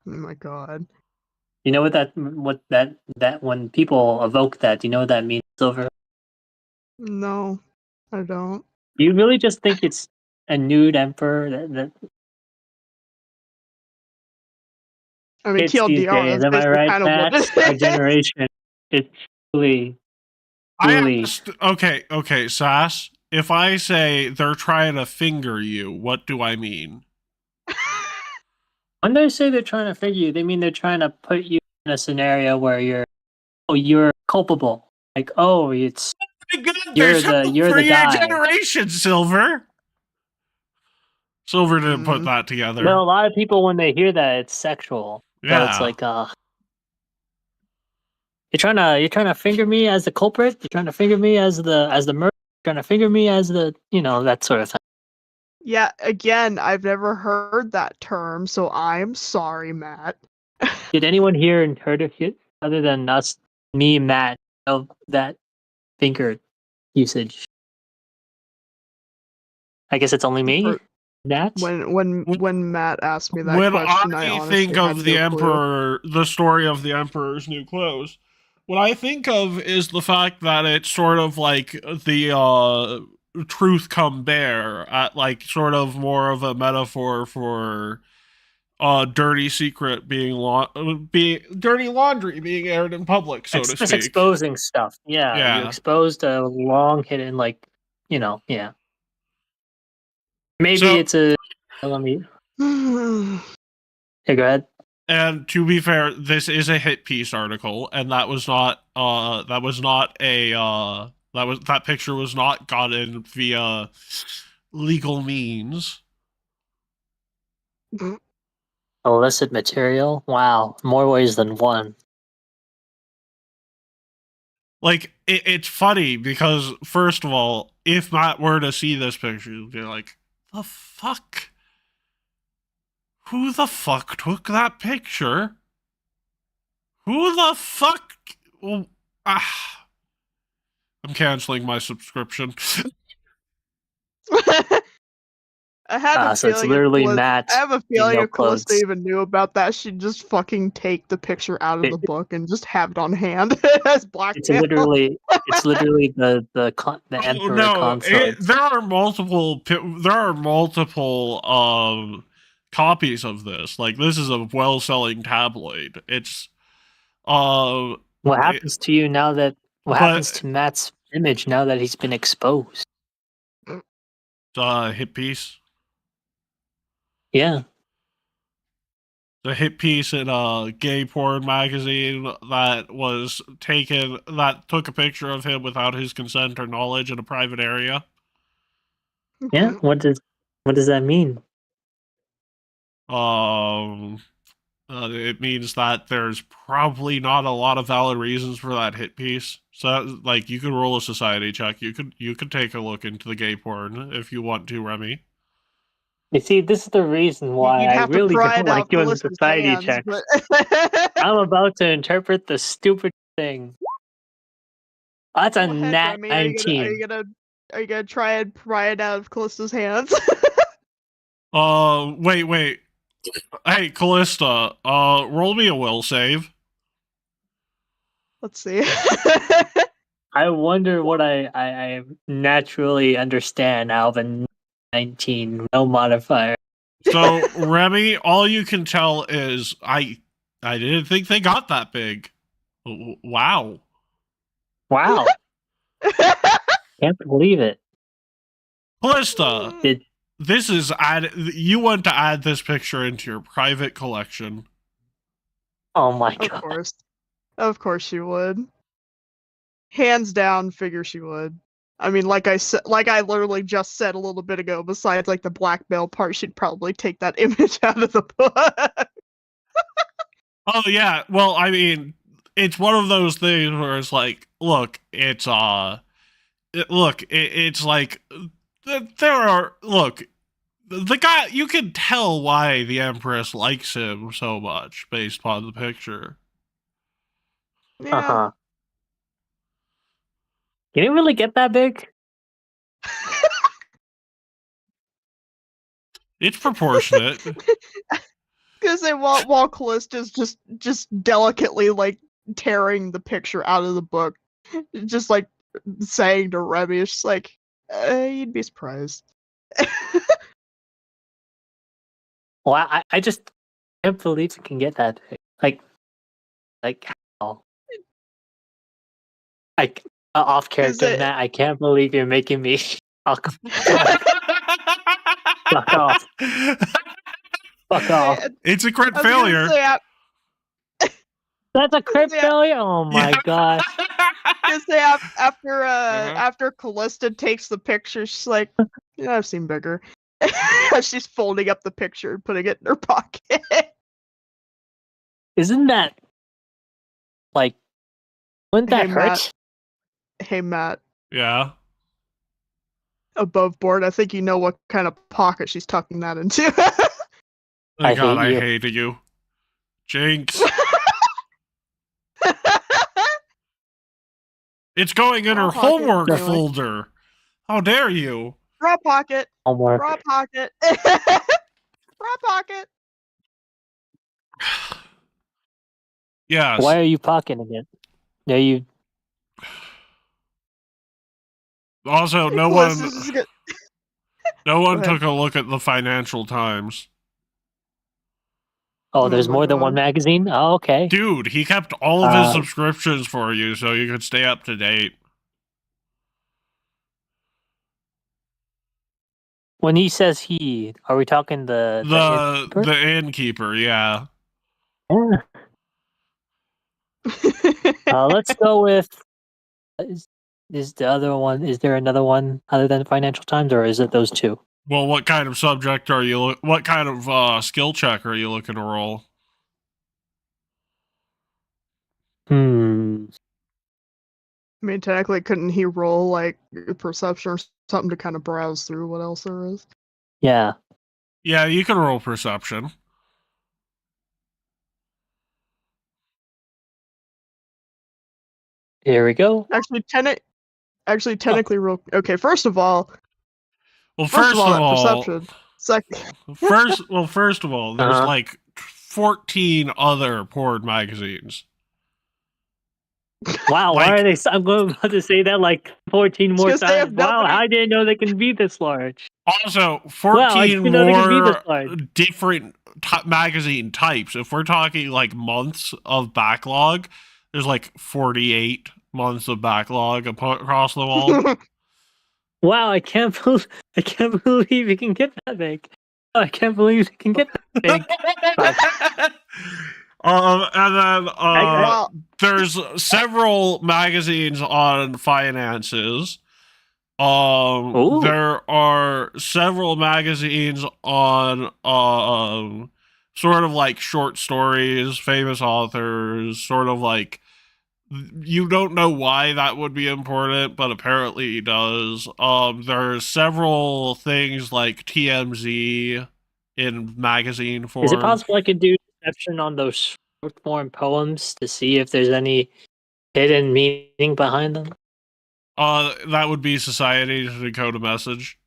Oh my god. You know what that when people evoke that, do you know what that means, Silver? No, I don't. Do you really just think it's a nude emperor that I mean, kids these TLDR, days? that's Am I basically right, kind of what Matt? it Our is. generation, it's truly. I asked, okay, Sass. If I say they're trying to finger you, what do I mean? When they say they're trying to figure you, they mean they're trying to put you in a scenario where you're culpable. Like, oh, it's you're the your guy. generation, Silver. Silver didn't put that together. No, a lot of people when they hear that, it's sexual. So it's like, you're trying to finger me as the culprit. You're trying to finger me as the murderer. You're trying to finger me as the that sort of thing. Yeah, again, I've never heard that term, so I'm sorry, Matt. Did anyone here and heard of it other than us, me, and Matt, know that finger usage? I guess it's only me. Nat? When Matt asked me that when question, I I honestly think had of the no clue. Emperor, the story of the Emperor's New Clothes, what I think of is the fact that it's sort of like the truth come bare, at like sort of more of a metaphor for dirty secret being dirty laundry being aired in public, so to speak. Just exposing stuff. Yeah, you exposed a long hidden, yeah. Maybe it's a. Let me. Hey, go ahead. And to be fair, this is a hit piece article, and that picture was not gotten via legal means. Illicit material? Wow, more ways than one. Like, it's funny because, first of all, if Matt were to see this picture, he'd be like, the fuck? Who the fuck took that picture? Who the fuck? I'm canceling my subscription. I had a So it's feeling literally Matt. I have a feeling no if Callista clothes. even knew about that, she'd just fucking take the picture out of the book and just have it on hand as blackmail. It's literally the Emperor consort. There are multiple copies of this. Like, this is a well-selling tabloid. It's what happens to you now that happens to Matt's image now that he's been exposed? Hit piece. Yeah. The hit piece in a gay porn magazine that took a picture of him without his consent or knowledge in a private area. Yeah, what does that mean? It means that there's probably not a lot of valid reasons for that hit piece. So, like, you could roll a society check. You could take a look into the gay porn if you want to, Remy. You see, this is the reason why You'd I have to really pry don't it like out doing the Callista's society hands, checks. but I'm about to interpret the stupid thing. That's a go ahead, nat Remy. 19. Are you gonna try and pry it out of Callista's hands? Wait. Hey, Callista, roll me a will save. Let's see. I wonder what I naturally understand out of a 19, no modifier. So, Remy, all you can tell is I didn't think they got that big. Wow. Wow, can't believe it. Callista, Did you want to add this picture into your private collection. oh my Of god. course. Of course she would. Hands down, figure she would. I mean, like I literally just said a little bit ago, besides like the blackmail part, she'd probably take that image out of the book. Oh yeah, well, I mean, it's one of those things where it's like, look, it's like the guy, you can tell why the Empress likes him so much based upon the picture. Yeah. Uh-huh. Can it really get that big? It's proportionate. Because while Callista's just delicately like tearing the picture out of the book, just like saying to Remy, it's just like, you'd be surprised. Well, I just can't believe it can get that big. Like how? Off character, Matt. I can't believe you're making me. Fuck off. Fuck off. It's a crit I was gonna failure. say, That's a crit Yeah. failure? Oh my gosh. Just say after Callista takes the picture, she's like, yeah, I've seen bigger. She's folding up the picture and putting it in her pocket. Isn't that like wouldn't that Hey, hurt? Matt. Hey Matt, Yeah. above board, I think you know what kind of pocket she's tucking that into. Oh I god, hate you. I hate you. Jinx. It's going in her Wrong pocket. homework Anyway. folder. How dare you? Raw pocket. Homework. Raw pocket. Raw pocket. Yes. Why are you pocketing it? Are you Also, no Callista's just gonna- ahead. took a look at the Financial Times. Oh, Oh there's my more than one God. magazine? Oh, okay. Dude, he kept all of his subscriptions for you so you could stay up to date. When he says he, are we talking the innkeeper? The innkeeper, yeah. Yeah. Let's go with is the other one? Is there another one other than Financial Times, or is it those two? Well, what kind of subject are you? What kind of skill check are you looking to roll? Hmm. I mean, technically, couldn't he roll like perception or something to kind of browse through what else there is? Yeah. Yeah, you can roll perception. Here we go. Actually, technically, real okay. First of all, Well, first of all, perception. Second, first of all, there's Uh-huh. like 14 other porn magazines. Wow, Like- why are they? I'm about to say that like 14 more Because they have times. Wow, nobody- I didn't know they can be this large. Also, Wow, I 14 didn't know they could be this more large. different magazine types. If we're talking like months of backlog, there's like 48 months of backlog across them all. Wow, I can't believe you can get that big. I can't believe it can get that big. And then Well, there's several magazines on finances. Ooh. There are several magazines on sort of like short stories, famous authors, sort of like you don't know why that would be important, but apparently it does. There's several things like TMZ in magazine Is it form. possible I could do deception on those short form poems to see if there's any hidden meaning behind them? That would be society to decode a message.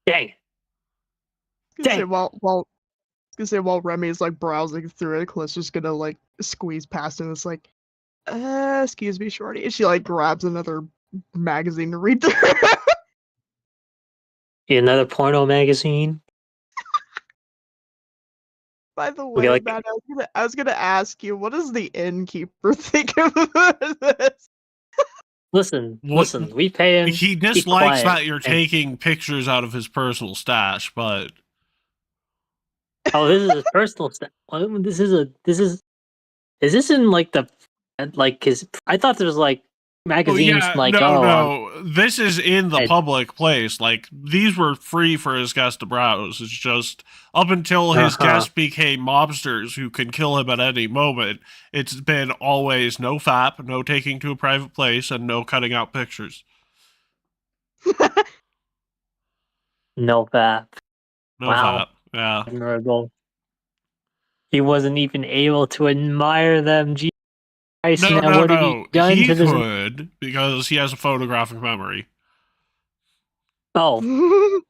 Dang. gonna say Dang. while Remy's like browsing through it, Callista's gonna like squeeze past and it's like, excuse me, shorty. And she like grabs another magazine to read through. Another porno magazine? By the Okay, way, like- Matt, I was gonna ask you, what does the innkeeper think of this? Listen, What- we pay him. He Keep dislikes quiet. that you're taking pictures out of his personal stash, but Oh, this is his personal stuff. Is this in like the like his? I thought there was like magazines no. This is in the I- public place. Like these were free for his guests to browse. It's just up until his Uh-huh. guests became mobsters who can kill him at any moment. It's been always no FAP, no taking to a private place, and no cutting out pictures. No FAP. No Wow. FAP. Yeah. Admirable. He wasn't even able to admire them. Gee, Christ, No, now what have you done He to this? could because he has a photographic memory. Oh,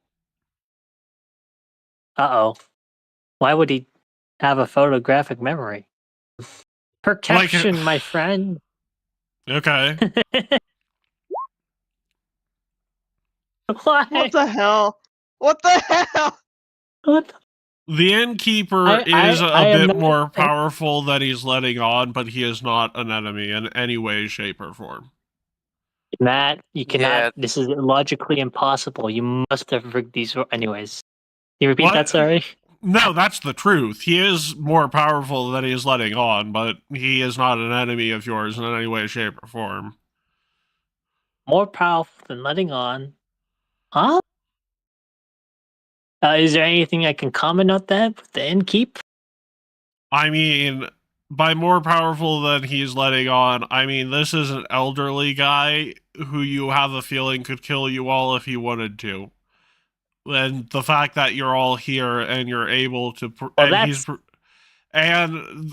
uh-oh. Why would he have a photographic memory? Protection, my friend. Okay. Why? What the hell? What the hell? What the- The innkeeper I is a am bit not- more powerful than he's letting on, but he is not an enemy in any way, shape, or form. Matt, you cannot. Yeah. This is logically impossible. You must have rigged these. Anyways, can you repeat What? that? Sorry. No, that's the truth. He is more powerful than he is letting on, but he is not an enemy of yours in any way, shape, or form. More powerful than letting on. Huh? Is there anything I can comment on that with the innkeep? I mean, by more powerful than he's letting on, I mean, this is an elderly guy who you have a feeling could kill you all if he wanted to. And the fact that you're all here and you're able to, and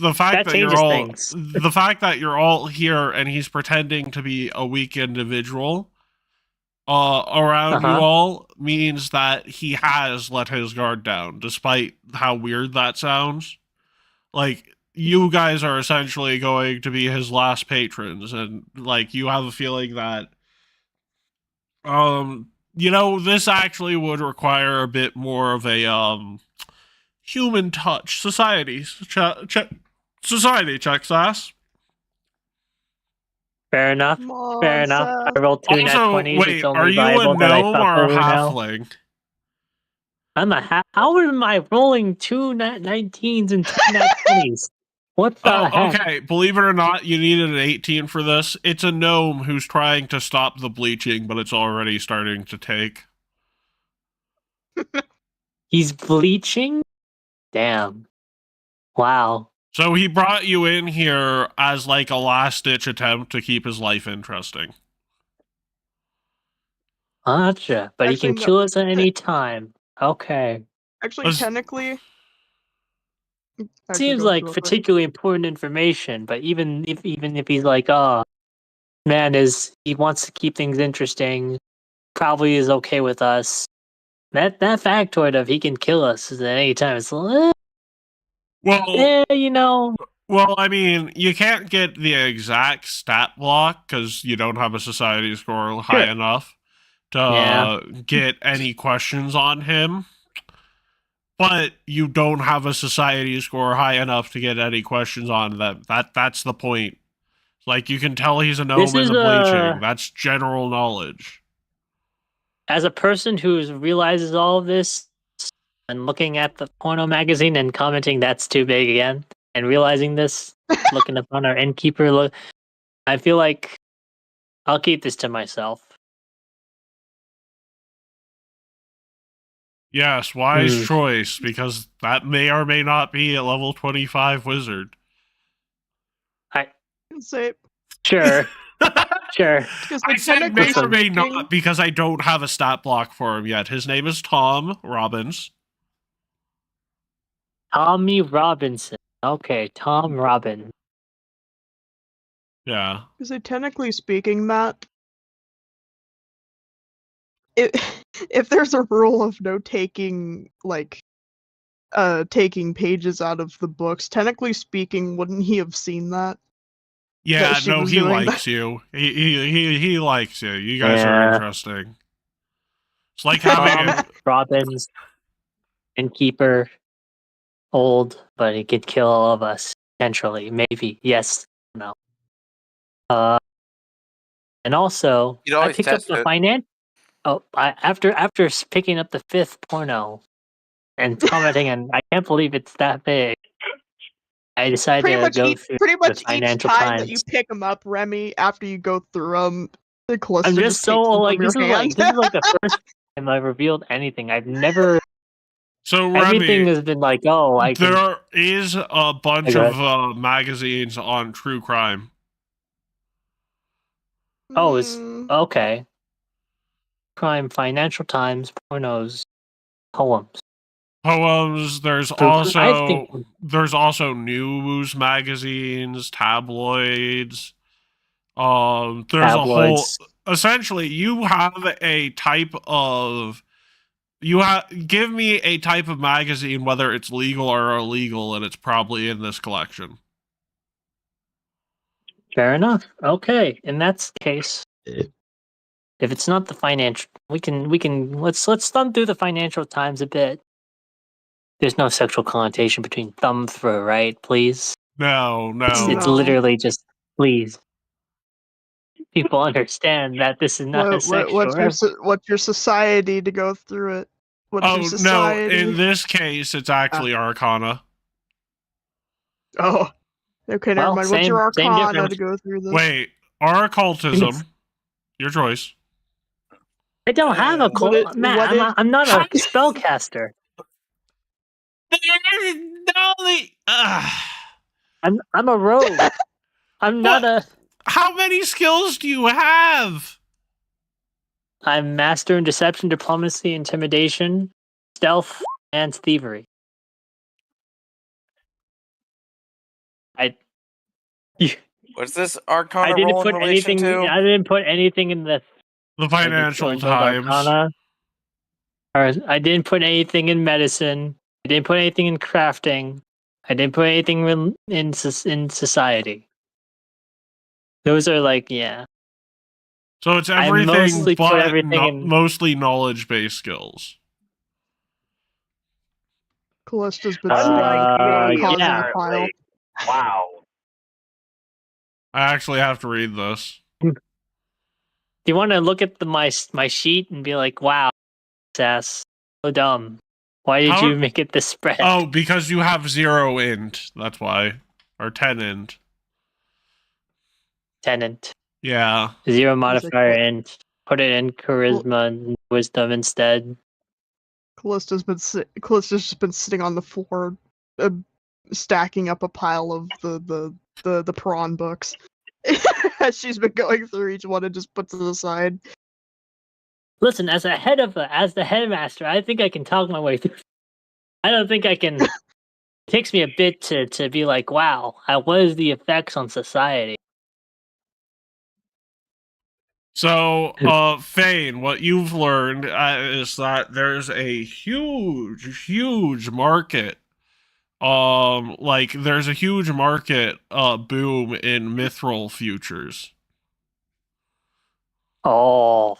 the fact that you're changes all, things. the fact that you're all here and he's pretending to be a weak individual, around you Uh-huh. all means that he has let his guard down, despite how weird that sounds. Like, you guys are essentially going to be his last patrons, and like you have a feeling that this actually would require a bit more of a human touch. Society checks ass. Fair enough. Come on, Fair enough. Seth. I rolled 2 nat Also, 20s. wait, It's only are you viable a that I gnome fuck or a her now. halfling? I'm a How am I rolling 2 nat 19s and 2 nat 20s? What the heck? Okay, believe it or not, you needed an 18 for this. It's a gnome who's trying to stop the bleaching, but it's already starting to take. He's bleaching? Damn. Wow. So he brought you in here as like a last-ditch attempt to keep his life interesting. Gotcha. But he Actually, can no. kill us at any time. Okay. Actually, Was- technically. Seems go like real quick. particularly important information, but even if he's like, man he wants to keep things interesting, probably is okay with us. That factoid of he can kill us at any time. It's Well, you know. well, I mean, you can't get the exact stat block because you don't have a society score high Sure. enough to Yeah. get any questions on him. But you don't have a society score high enough to get any questions on them. That's the point. Like, you can tell he's a gnome This in is the bleaching. That's general knowledge. As a person who realizes all of this, and looking at the porno magazine and commenting that's too big again, and realizing this, looking upon our innkeeper, I feel like I'll keep this to myself. Yes, wise choice, because that may or may not be a level 25 wizard. Say Sure. Sure. I said may or may speaking- not because I don't have a stat block for him yet. His name is Tom Robbins. Tommy Robinson. Okay, Tom Robbins. Yeah. Because technically speaking, Matt, if there's a rule of no taking taking pages out of the books, technically speaking, wouldn't he have seen that? Yeah, she no, was he doing likes you. He likes you. You guys are Yeah. interesting. It's like having Tom Robbins, innkeeper, old, but he could kill all of us potentially. Maybe yes, no. And also You'd I always picked up test the it. finance. Oh, after picking up the 5th porno and commenting, and I can't believe it's that big. I decided Pretty to much, go through pretty the much each Financial time that you Times. pick them up, Remy, after you go through them, the Callista I'm just so takes them like from your hand. this is like the first time I've revealed anything. I've never. so Everything Remy. has been like, oh, I can. There is a bunch I of magazines on true crime. Oh, it's Mm, okay. Crime, Financial Times, pornos, poems. Poems. There's I think also news magazines, tabloids. There's a whole. tabloids. Essentially, you have a type of. Give me a type of magazine, whether it's legal or illegal, and it's probably in this collection. Fair enough. Okay, in that case, if it's not the financial, we can let's thumb through the Financial Times a bit. There's no sexual connotation between thumb through, right? Please. No. It's No. literally just please. People understand that this is not a sexual. what's your society to go through it? What's your Oh no! society? In this case, it's actually Arcana. Oh, okay, never Well, mind. What's your same arcana difference. to go through this? Wait, occultism. Your choice. I don't have a What it- Matt. what it- I'm not a spellcaster. I'm a rogue. I'm not What? How many skills do you have? I'm master in deception, diplomacy, intimidation, stealth, and thievery. What's this Arcana I didn't roll in put relation anything. to? I didn't put anything in the Financial in those Times. Arcana. Or I didn't put anything in medicine. I didn't put anything in crafting. I didn't put anything in society. Those are like, yeah. So it's I everything mostly put but everything in- mostly knowledge-based skills. Callista's been Unlike me, causing yeah. a pile. Wow. I actually have to read this. Do you want to look at my sheet and be like, wow, sass, so dumb. Why did you make it this spread? Oh, because you have 0 int. That's why. Or 10 int. Tenant. Yeah. 0 modifier int. Put it in charisma and wisdom instead. Callista's just been sitting on the floor, stacking up a pile of the prawn books. As she's been going through each one and just puts it aside. Listen, as the headmaster, I think I can talk my way through. I don't think I can. It takes me a bit to be like, wow, what is the effects on society? So, Fane, what you've learned is that there's a huge market. There's a huge market boom in mithril futures. Oh.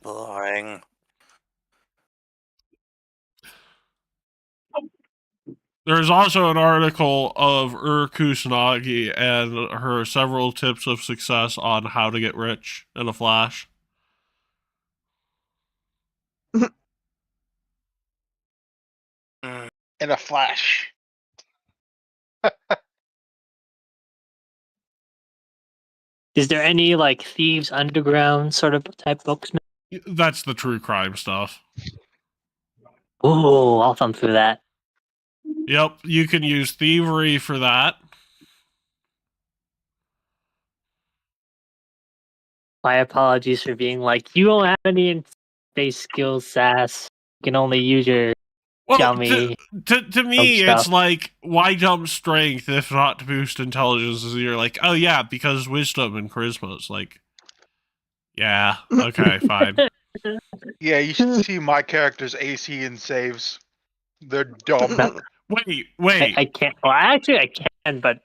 Boring. There's also an article of Kusanagi and her several tips of success on how to get rich in a flash. in a flash. Is there any like Thieves Underground sort of type books? That's the true crime stuff. Ooh, I'll thumb through that. Yep, you can use thievery for that. My apologies for being like, you don't have any space skills, Sass. You can only use your Well, dummy. to me, stuff. it's like, why dump strength if not to boost intelligence? You're like, oh yeah, because wisdom and charisma. It's like, yeah, okay, fine. Yeah, you should see my character's AC and saves. They're dumb. Wait, I can't. Well, actually, I can, but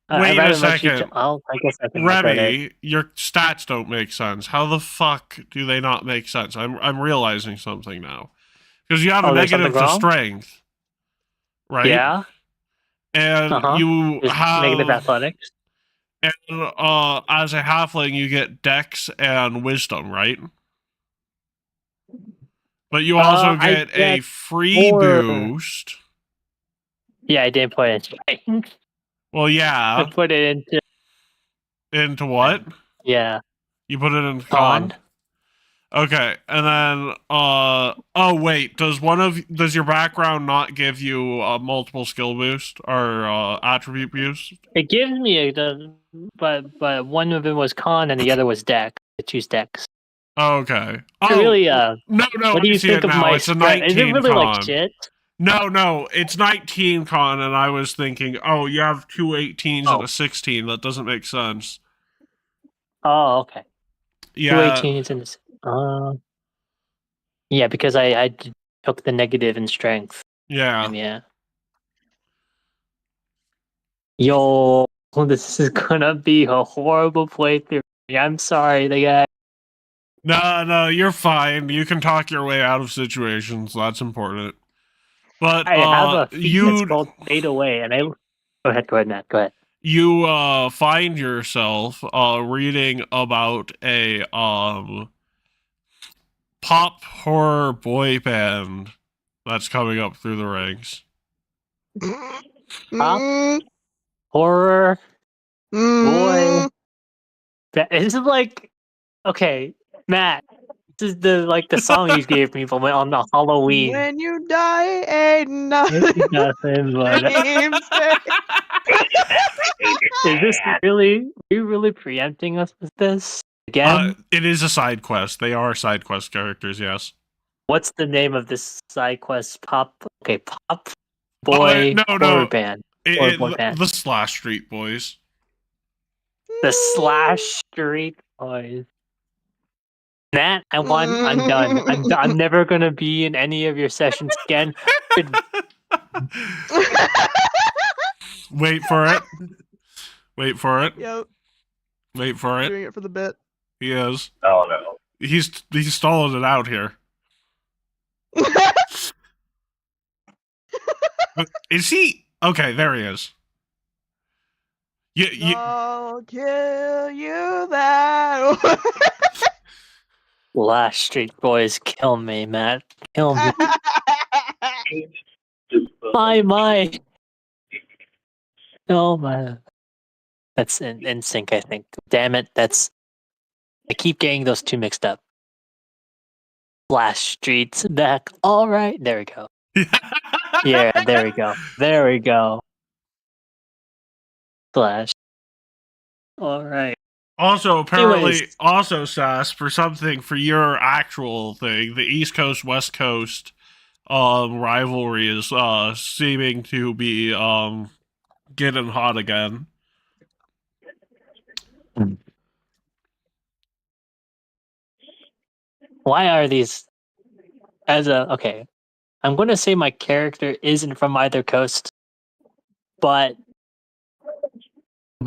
I'd wait a rather let you. second. Oh, I guess I can look at it. Remy, your stats don't make sense. How the fuck do they not make sense? I'm realizing something now. Because you have a There's negative something to wrong? strength, right? Yeah. And you There's have negative athletics. and as a halfling you get dex and wisdom, right? But you also I get a get free more. boost. Yeah, I didn't put it in. Well, I yeah. put it into. Into what? Yeah. You put it in con. Okay, and then oh wait, does your background not give you a multiple skill boost or attribute boost? It gives me but one of them was con and the other was dex. I choose dex. Okay. It really no, what do I you see think it of now. my It's a spread? 19 Is it really con. like shit? No, it's 19 con, and I was thinking, oh, you have two 18s and a 16. That doesn't make sense. Oh, okay. Yeah. 2 18s and yeah, because I took the negative in strength. Yeah. Yeah. Yo, this is gonna be a horrible playthrough. I'm sorry, the guy. No, you're fine. You can talk your way out of situations. That's important. But I have a feat that's called Fade Away, and Go ahead, Matt. Go ahead. You find yourself reading about a pop horror boy band that's coming up through the ranks. Pop horror boy. This is like, okay, Matt. This is the song you gave me on the Halloween. When you die, ain't nothing. Nothing but. dreams. Is this really? Are you really preempting us with this again? It is a side quest. They are side quest characters, yes. What's the name of this side quest? Pop boy horror band. The Slash Street Boys. The Slash Street Boys. Matt, I'm done. I'm never gonna be in any of your sessions again. Wait for it. Wait for it. Yep. Wait for it. Doing it for the bit. He is. Oh no. He's stalling it out here. Is he? Okay, there he is. I'll kill you that way. Slash Street Boys, kill me, Matt. Kill me. My. Oh my. That's in sync, I think. Damn it, I keep getting those two mixed up. Flash Streets back. All right, there we go. Yeah, there we go. There we go. Flash. All right. Also, apparently, Anyways. Sass, for your actual thing, the East Coast West Coast rivalry is seeming to be getting hot again. Why are these okay. I'm gonna say my character isn't from either coast, but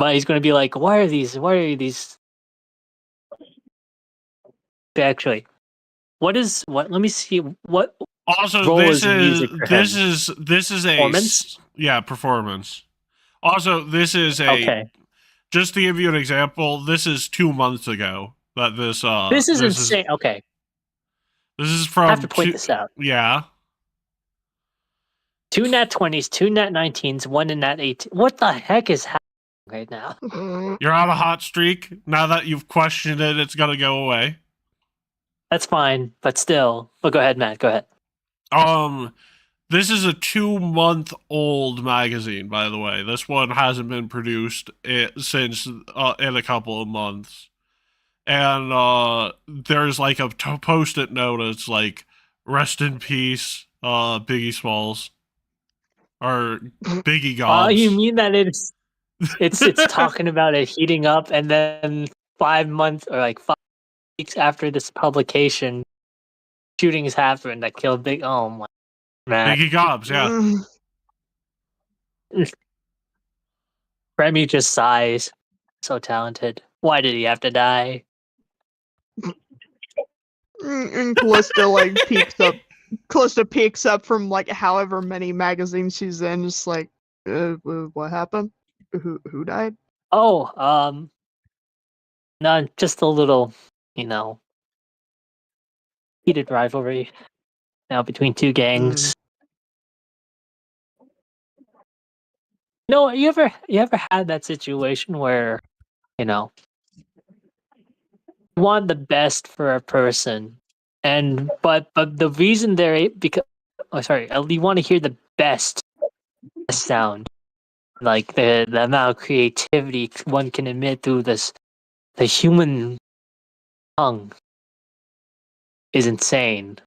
he's gonna be like, why are these actually what let me see what Also, role this is music for him? is a Performance? Performance. Also, this is Okay. Just to give you an example, this is 2 months ago that this This is insane. Okay. This is from I have to point this out. Yeah. 2 nat 20s, 2 nat 19s, 1 in nat 18. What the heck is happening right now? You're on a hot streak. Now that you've questioned it, it's gonna go away. That's fine, but still. But go ahead, Matt. Go ahead. This is a 2-month-old magazine, by the way. This one hasn't been produced since in a couple of months. And there's like a post-it note. It's like, "Rest in peace, Biggie Smalls." Or Biggie Oh, Gobs. you mean that it's talking about it heating up, and then 5 months or like 5 weeks after this publication, shootings happened that killed Big. Oh my man, Biggie Gobs, yeah. Remy just sighs. So talented. Why did he have to die? And Callista like peeks up. Callista peeks up from like however many magazines she's in, just like, what happened? Who died? Oh, no, just a little, heated rivalry now between two gangs. No, you ever had that situation where, you want the best for a person, and but the reason because you want to hear the best sound, like the amount of creativity one can emit through the human tongue is insane.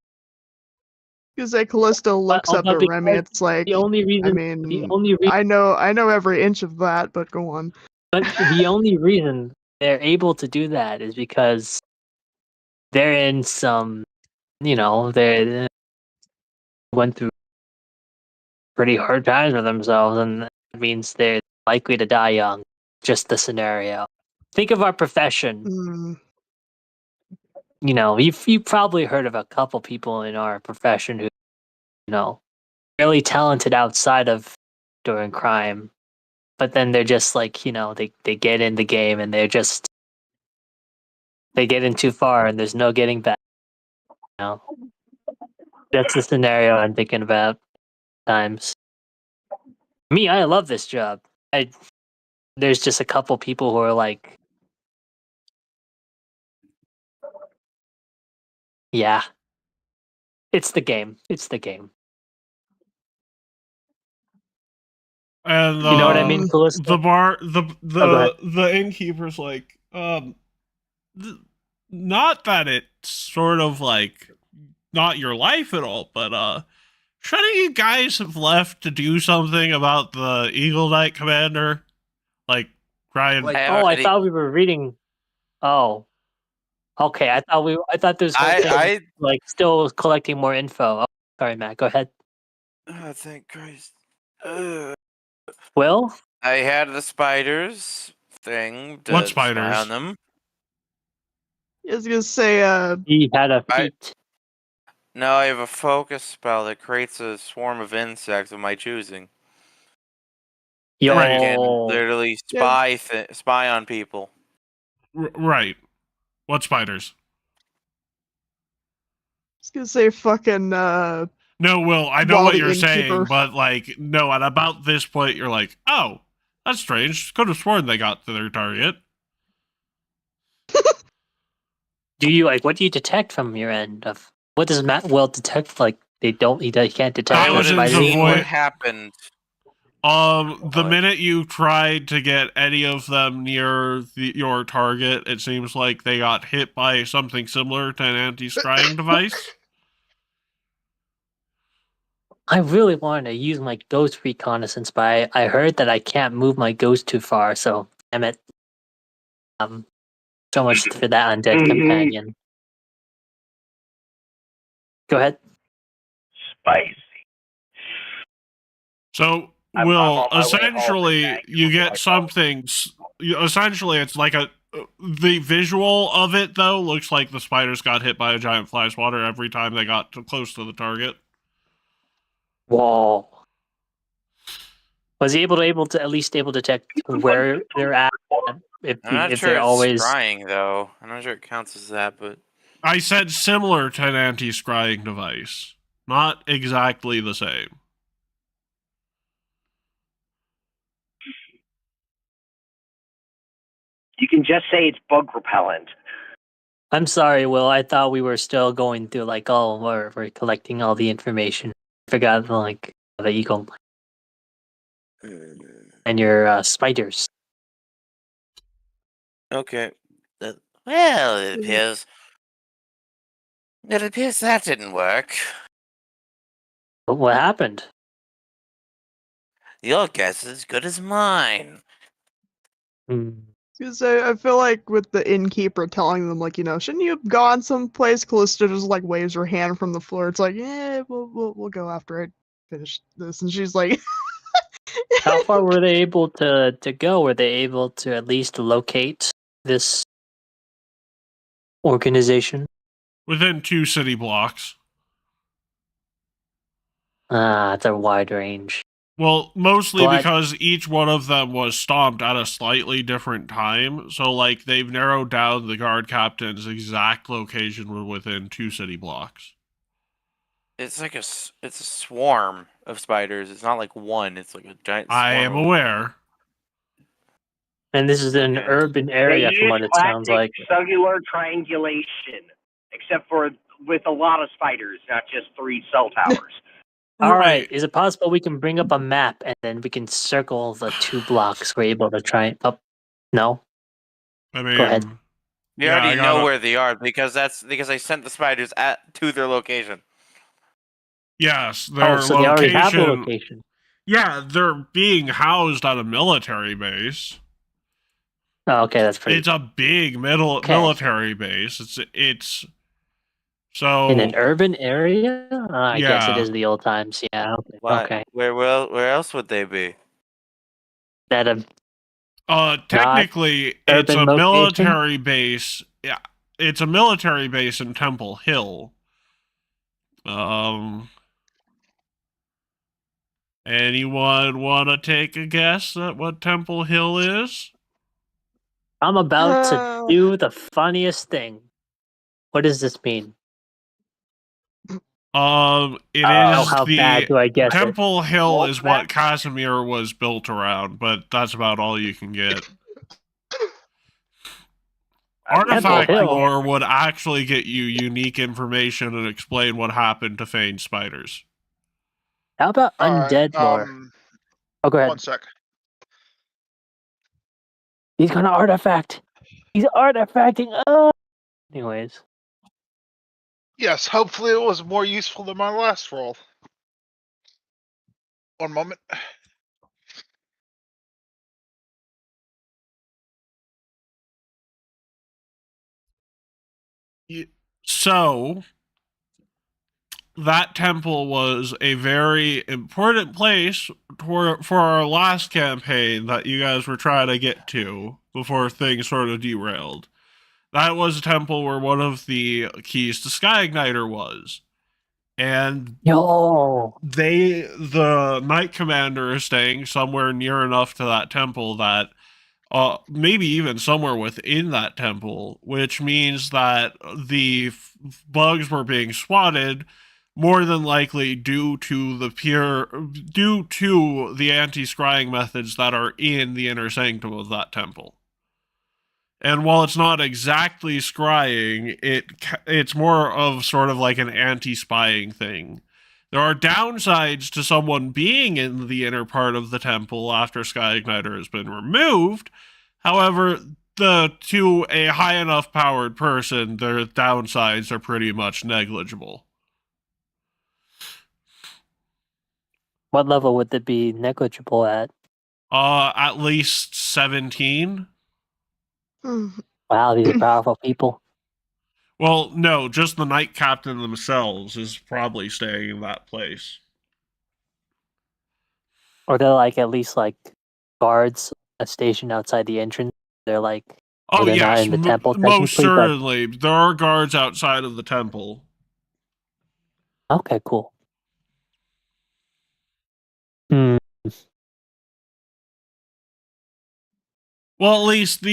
Because like Callista looks up although at Remy, because it's like, the only reason I mean, the only reason I know every inch of that, but go on. but the only reason they're able to do that is because they're in some, they went through pretty hard times with themselves, and that means they're likely to die young. Just the scenario. Think of our profession. Mm. You've probably heard of a couple people in our profession who, really talented outside of doing crime, but then they're just like, they get in the game and they get in too far and there's no getting back. That's the scenario I'm thinking about times. Me, I love this job. There's just a couple people who are like, yeah, it's the game. It's the game. And You know what I mean, Callista? the innkeeper's like, not that it's sort of like not your life at all, but shouldn't you guys have left to do something about the Eagle Knight commander? Like, Ryan. Like, I thought we were reading. Oh, okay. I thought this whole thing was like still collecting more info. Oh, sorry, Matt. Go ahead. Oh, thank Christ. Will? I had the spiders thing to What spy spiders? on them. I was gonna say, He had a feat. No, I have a focus spell that creates a swarm of insects of my choosing. Yo, I can literally spy on people. Right. What spiders? I was gonna say fucking, No, Will, I know While what the you're saying, innkeeper- but like, no, at about this point, you're like, oh, that's strange. Could have sworn they got to their target. do you what do you detect from your end of what does Matt Will detect? Like he can't detect. That I was would in have the seen what void. happened. The minute you tried to get any of them near your target, it seems like they got hit by something similar to an anti-scrying device. I really wanted to use my ghost reconnaissance, but I heard that I can't move my ghost too far, so damn it. So much for that undead companion. Go ahead. Spicy. So, I'm Will, on my way home essentially, and you get something. Essentially, it's like the visual of it, though, looks like the spiders got hit by a giant fly swatter every time they got too close to the target. Whoa. Was he able to at least detect where they're at? If I'm not sure they're it's always scrying, though. I'm not sure it counts as that, but I said similar to an anti-scrying device. Not exactly the same. You can just say it's bug repellent. I'm sorry, Will. I thought we were still going through like, oh, we're collecting all the information. Forgot like the eagle and your spiders. Okay. Well, it appears. It appears that didn't work. But what happened? Your guess is as good as mine. Hmm. Because I feel like with the innkeeper telling them, like, shouldn't you have gone someplace? Callista just like waves her hand from the floor. It's like, yeah, we'll go after I finish this. And she's like, How far were they able to go? Were they able to at least locate this organization? Within 2 city blocks. It's a wide range. Well, mostly But- because each one of them was stomped at a slightly different time. So, like, they've narrowed down the guard captain's exact location within 2 city blocks. It's like it's a swarm of spiders. It's not like one. It's like a giant swarm. I am aware. And this is an Okay. urban They area from use what it sounds like. classic cellular triangulation, except for with a lot of spiders, not just 3 cell towers. All right. Is it possible we can bring up a map and then we can circle the 2 blocks we're able to try? Oh, no. I mean, Go ahead. You Yeah, I already gotta- know where they are because I sent the spiders to their location. yes, their So they already have a location. location. Yeah, they're being housed at a military base. Oh, okay, that's pretty. It's a big Okay. military base. It's so In an urban area? I guess it Yeah. is the old times. Yeah. Why? Okay. Where else would they be? That technically it's urban a location? military base. Yeah, it's a military base in Temple Hill. Anyone want to take a guess at what Temple Hill is? I'm about to do the funniest thing. What does this mean? It is How bad the do I guess it? Temple Hill Well, is what Cassomir was built around, but that's about all you can get. Artifact Hill? lore would actually get you unique information and explain what happened to Fane spiders. How about undead lore? Oh, go ahead. 1 sec. He's gonna artifact. He's artifacting. Anyways. Yes, hopefully it was more useful than my last roll. 1 moment. So, that temple was a very important place for our last campaign that you guys were trying to get to before things sort of derailed. That was a temple where one of the keys to Sky Igniter was. And the Knight Commander is staying somewhere near enough to that temple that maybe even somewhere within that temple, which means that the bugs were being swatted more than likely due to the anti-scrying methods that are in the inner sanctum of that temple. And while it's not exactly scrying, it's more of sort of like an anti-spying thing. There are downsides to someone being in the inner part of the temple after Sky Igniter has been removed. However, to a high enough powered person, their downsides are pretty much negligible. What level would it be negligible at? At least 17. Wow, these are powerful people. Well, no, just the Knight Captain themselves is probably staying in that place. Or they're like at least like guards stationed outside the entrance. They're like Oh, they're not yes, in the temple most technically, but certainly. There are guards outside of the temple. okay, cool. Hmm. Well, at least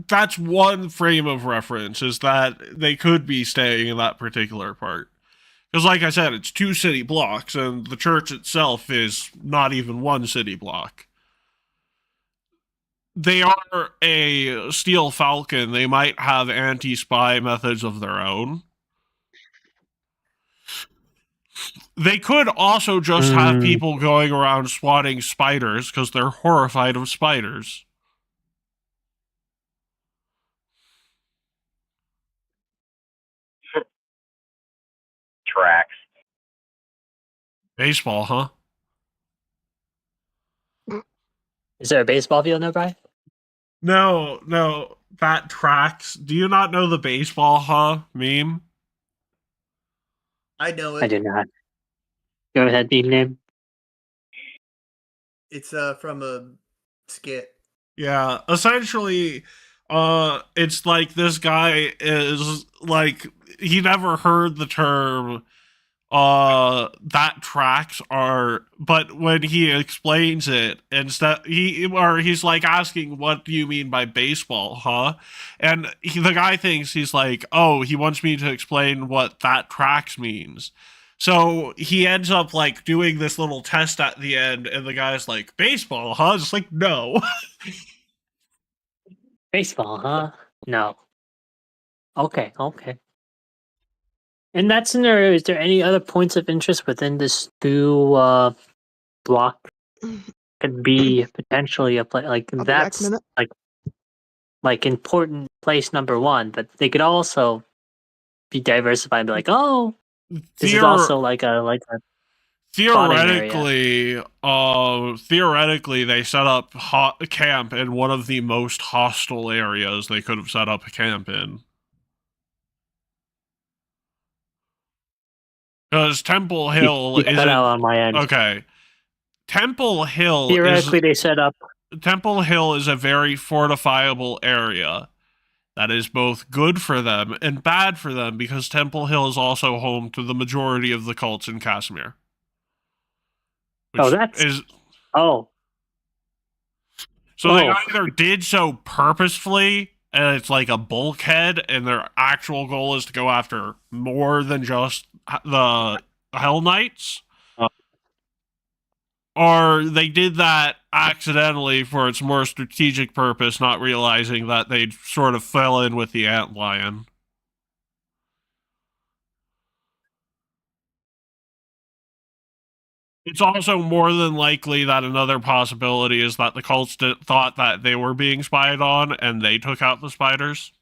that's one frame of reference, is that they could be staying in that particular part. Because like I said, it's 2 city blocks, and the church itself is not even 1 city block. they are a Steel Falcon. They might have anti-spy methods of their own. They could also just have people going around swatting spiders because they're horrified of spiders. Tracks. Baseball, huh? Is there a baseball field nearby? No, that tracks. Do you not know the baseball, huh, meme? I know I it. do not. Go ahead, beam name. It's from a skit. Yeah, essentially, it's like this guy is like he never heard the term that tracks are, but when he explains it, instead he's like asking, what do you mean by baseball, huh? And the guy thinks he's like, oh, he wants me to explain what that tracks means. So he ends up like doing this little test at the end, and the guy's like, baseball, huh? Just like, no. Baseball, huh? No. Okay. In that scenario, is there any other points of interest within this new block? Could be potentially a play like I'll be back in a that's minute. like important place number one, but they could also be diversified and be like, oh, this is also like a spotting area. Theoretically, they set up camp in one of the most hostile areas they could have set up a camp in. Because Temple Hill You cut isn't out on my end. okay. Temple Hill Theoretically, they set up. Temple Hill is a very fortifiable area. That is both good for them and bad for them because Temple Hill is also home to the majority of the cults in Cassomir. Oh, that's oh. So they either did so purposefully, and it's like a bulkhead, and their actual goal is to go after more than just the Hell Knights, or they did that accidentally for its more strategic purpose, not realizing that they'd sort of fell in with the antlion. It's also more than likely that another possibility is that the cults thought that they were being spied on, and they took out the spiders.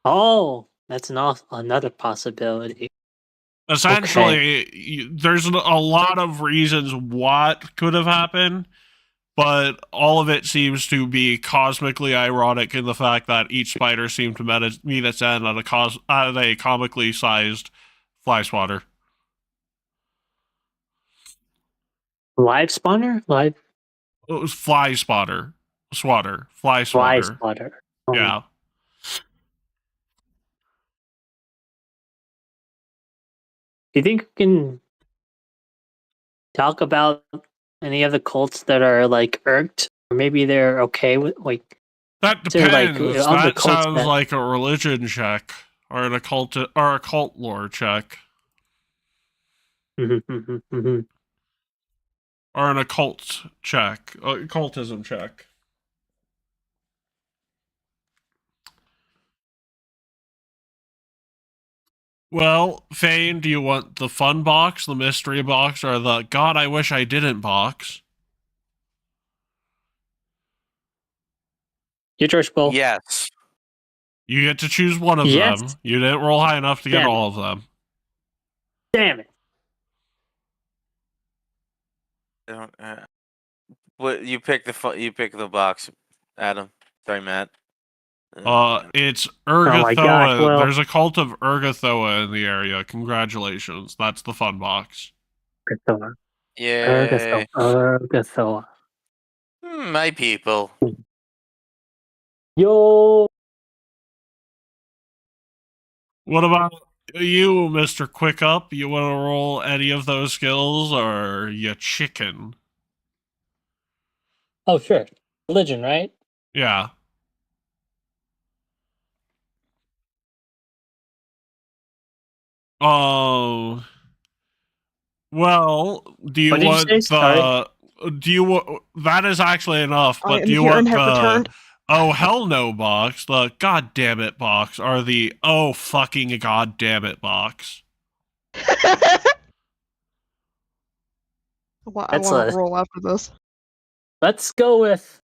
Oh, that's another possibility. Essentially, there's a lot of reasons what could have happened, but all of it seems to be cosmically ironic in the fact that each spider seemed to meet its end at a comically sized fly swatter. Live spawner? Live It was fly swatter. Fly fly swatter. spotter. Oh. Yeah. Do you think we can talk about any of the cults that are like irked, or maybe they're okay with like? That they're like depends. of the That cults sounds like a religion check or an occult lore check. Mhm. Or an occult check. Occultism check. Well, Fane, do you want the fun box, the mystery box, or the God, I wish I didn't box? Your choice, Bull. Yes. You get to choose one of Yes. them. You didn't roll high enough to get Damn it. all of them. Damn it. What you pick the box, Adam. Sorry, Matt. It's Oh my gosh, Urgathoa. well- There's a cult of Urgathoa in the area. Congratulations. That's the fun box. Urgathoa. Yeah. Urgathoa. My people. Yo. What about you, Mr. Quick Up? You want to roll any of those skills, or you chicken? Oh, sure. Religion, right? Yeah. Oh. Well, do you What did you want say? Sorry. Do you? That is actually enough. I But am do you here want and have the returned. oh hell no box, the god damn it box, or the oh fucking god damn it box? I want That's to roll after this. Let's go with.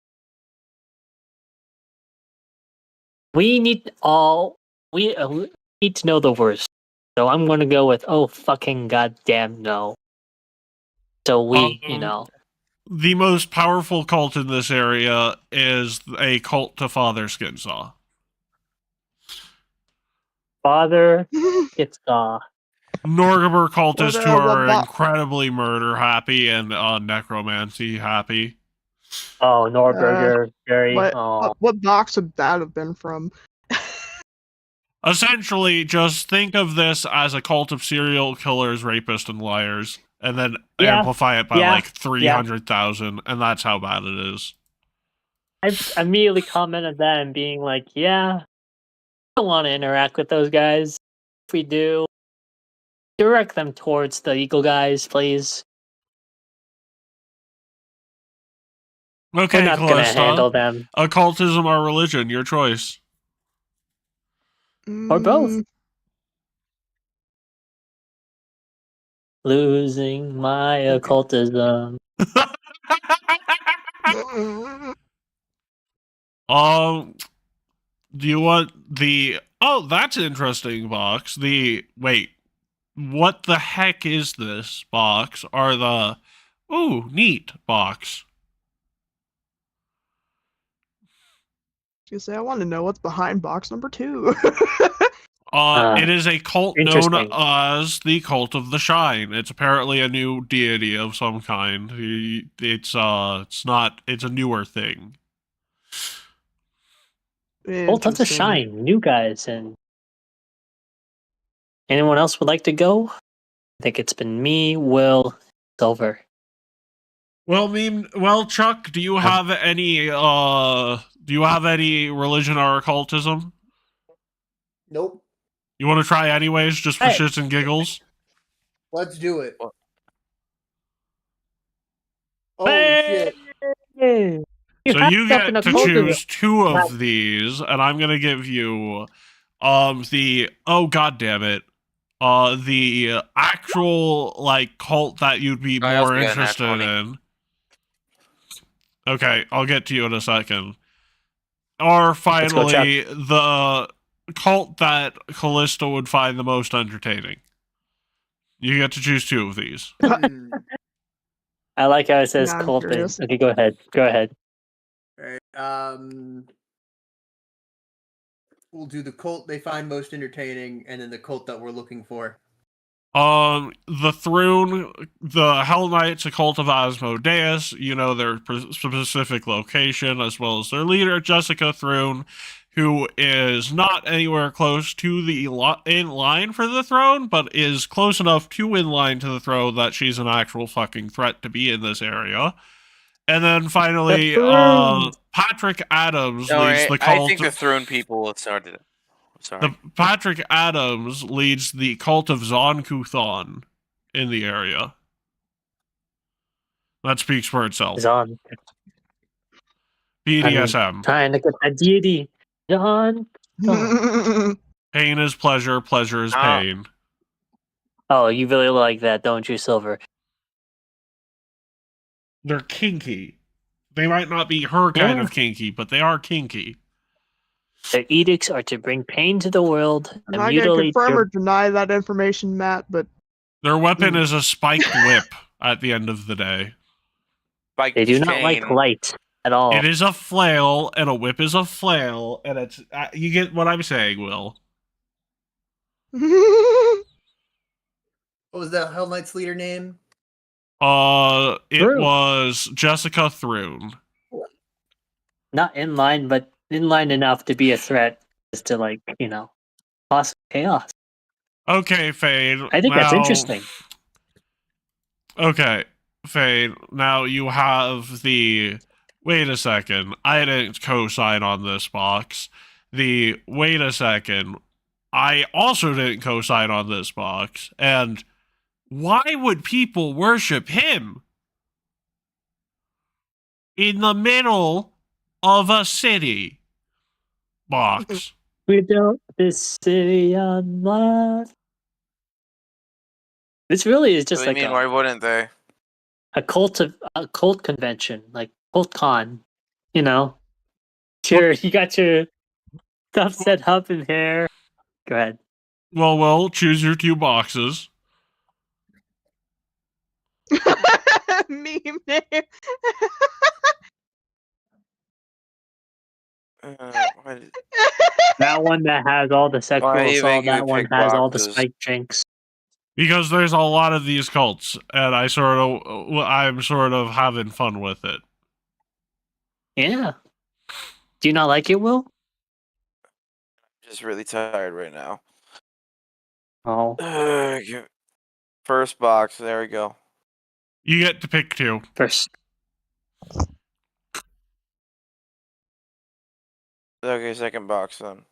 We need we need to know the worst. So I'm gonna go with oh fucking goddamn no. So we. The most powerful cult in this area is a cult to Father Skinsaw. Father gets Norgaber cultists who What are bo- incredibly murder happy and necromancy happy. oh Norberger very what box would that have been from? Essentially, just think of this as a cult of serial killers, rapists, and liars, and then Yeah, amplify it by yeah, like 300,000, and that's how bad it is. I immediately commented that and being like, yeah, I don't want to interact with those guys. If we do, direct them towards the Eagle guys, please. We're Okay, not gonna handle Callista. them. Occultism or religion, your choice. Or both. Losing my occultism. Do you want the... Oh, that's an interesting box. Wait, what the heck is this box? Or the... Ooh, neat box. You say I want to know what's behind box number 2. It is a cult known Interesting. as the Cult of the Shine. It's apparently a new deity of some kind. It's a newer thing. Bolt of the Shine, new guys, and anyone else would like to go? I think it's been me, Will, Silver. Well, Chuck, do you have any religion or occultism? Nope. You want to try anyways, just for Hey. shits and giggles? Let's do it. What? Holy shit. Hey! So you have get an to occultism. choose 2 of these, and I'm gonna give you the oh god damn it. The actual like cult that you'd be I more also got a nat interested 20. in. Okay, I'll get to you in a second. Or finally, the cult that Callista would find the most entertaining. You get to choose 2 of these. Hmm. I like how it says Now I'm cult. curious. Okay, go ahead. Go ahead. Alright, we'll do the cult they find most entertaining, and then the cult that we're looking for. The Thrune, the Hell Knights, a cult of Asmodeus, you know their specific location, as well as their leader, Jessica Thrune, who is not anywhere close to the in line for the throne, but is close enough to in line to the throne that she's an actual fucking threat to be in this area. And then finally, Patrick Adams leads the cult. I think the Throne people have started it. Sorry. Patrick Adams leads the cult of Zon-Kuthon in the area. That speaks for itself. Zon. BDSM. Trying to get that deity. Zon. Pain is pleasure, pleasure is pain. Oh, you really like that, don't you, Silver? They're kinky. They might not be her kind of kinky, but they are kinky. Their edicts are to bring pain to the world I'm and not going to mutilate confirm your... or deny that information, Matt, but Their weapon is a spiked whip at the end of the day. They do not like light at all. It is a flail, and a whip is a flail, and it's... you get what I'm saying, Will. What was that Hell Knight's leader name? It Thrune. was Jessica Thrune. Not in line, but in line enough to be a threat as to, like, cause chaos. Okay, Fade. I think that's interesting. Okay, Fade. Now you have the... Wait a second. I didn't co-sign on this box. Wait a second. I also didn't co-sign on this box. And why would people worship him? in the middle of a city. Box. We built this city on love. This really is What just do you like mean? Why wouldn't they? a cult convention, like cult con. You know, sure, you got your stuff set up in here. Go ahead. Well, choose your 2 boxes. Meme name. Why That one that has all the sexual even assault. you That one pick has all the boxes? spike drinks. Because there's a lot of these cults, and I'm sort of having fun with it. Yeah. Do you not like it, Will? Just really tired right now. Oh, First box. There we go. You get to pick 2. first. Okay, second box then.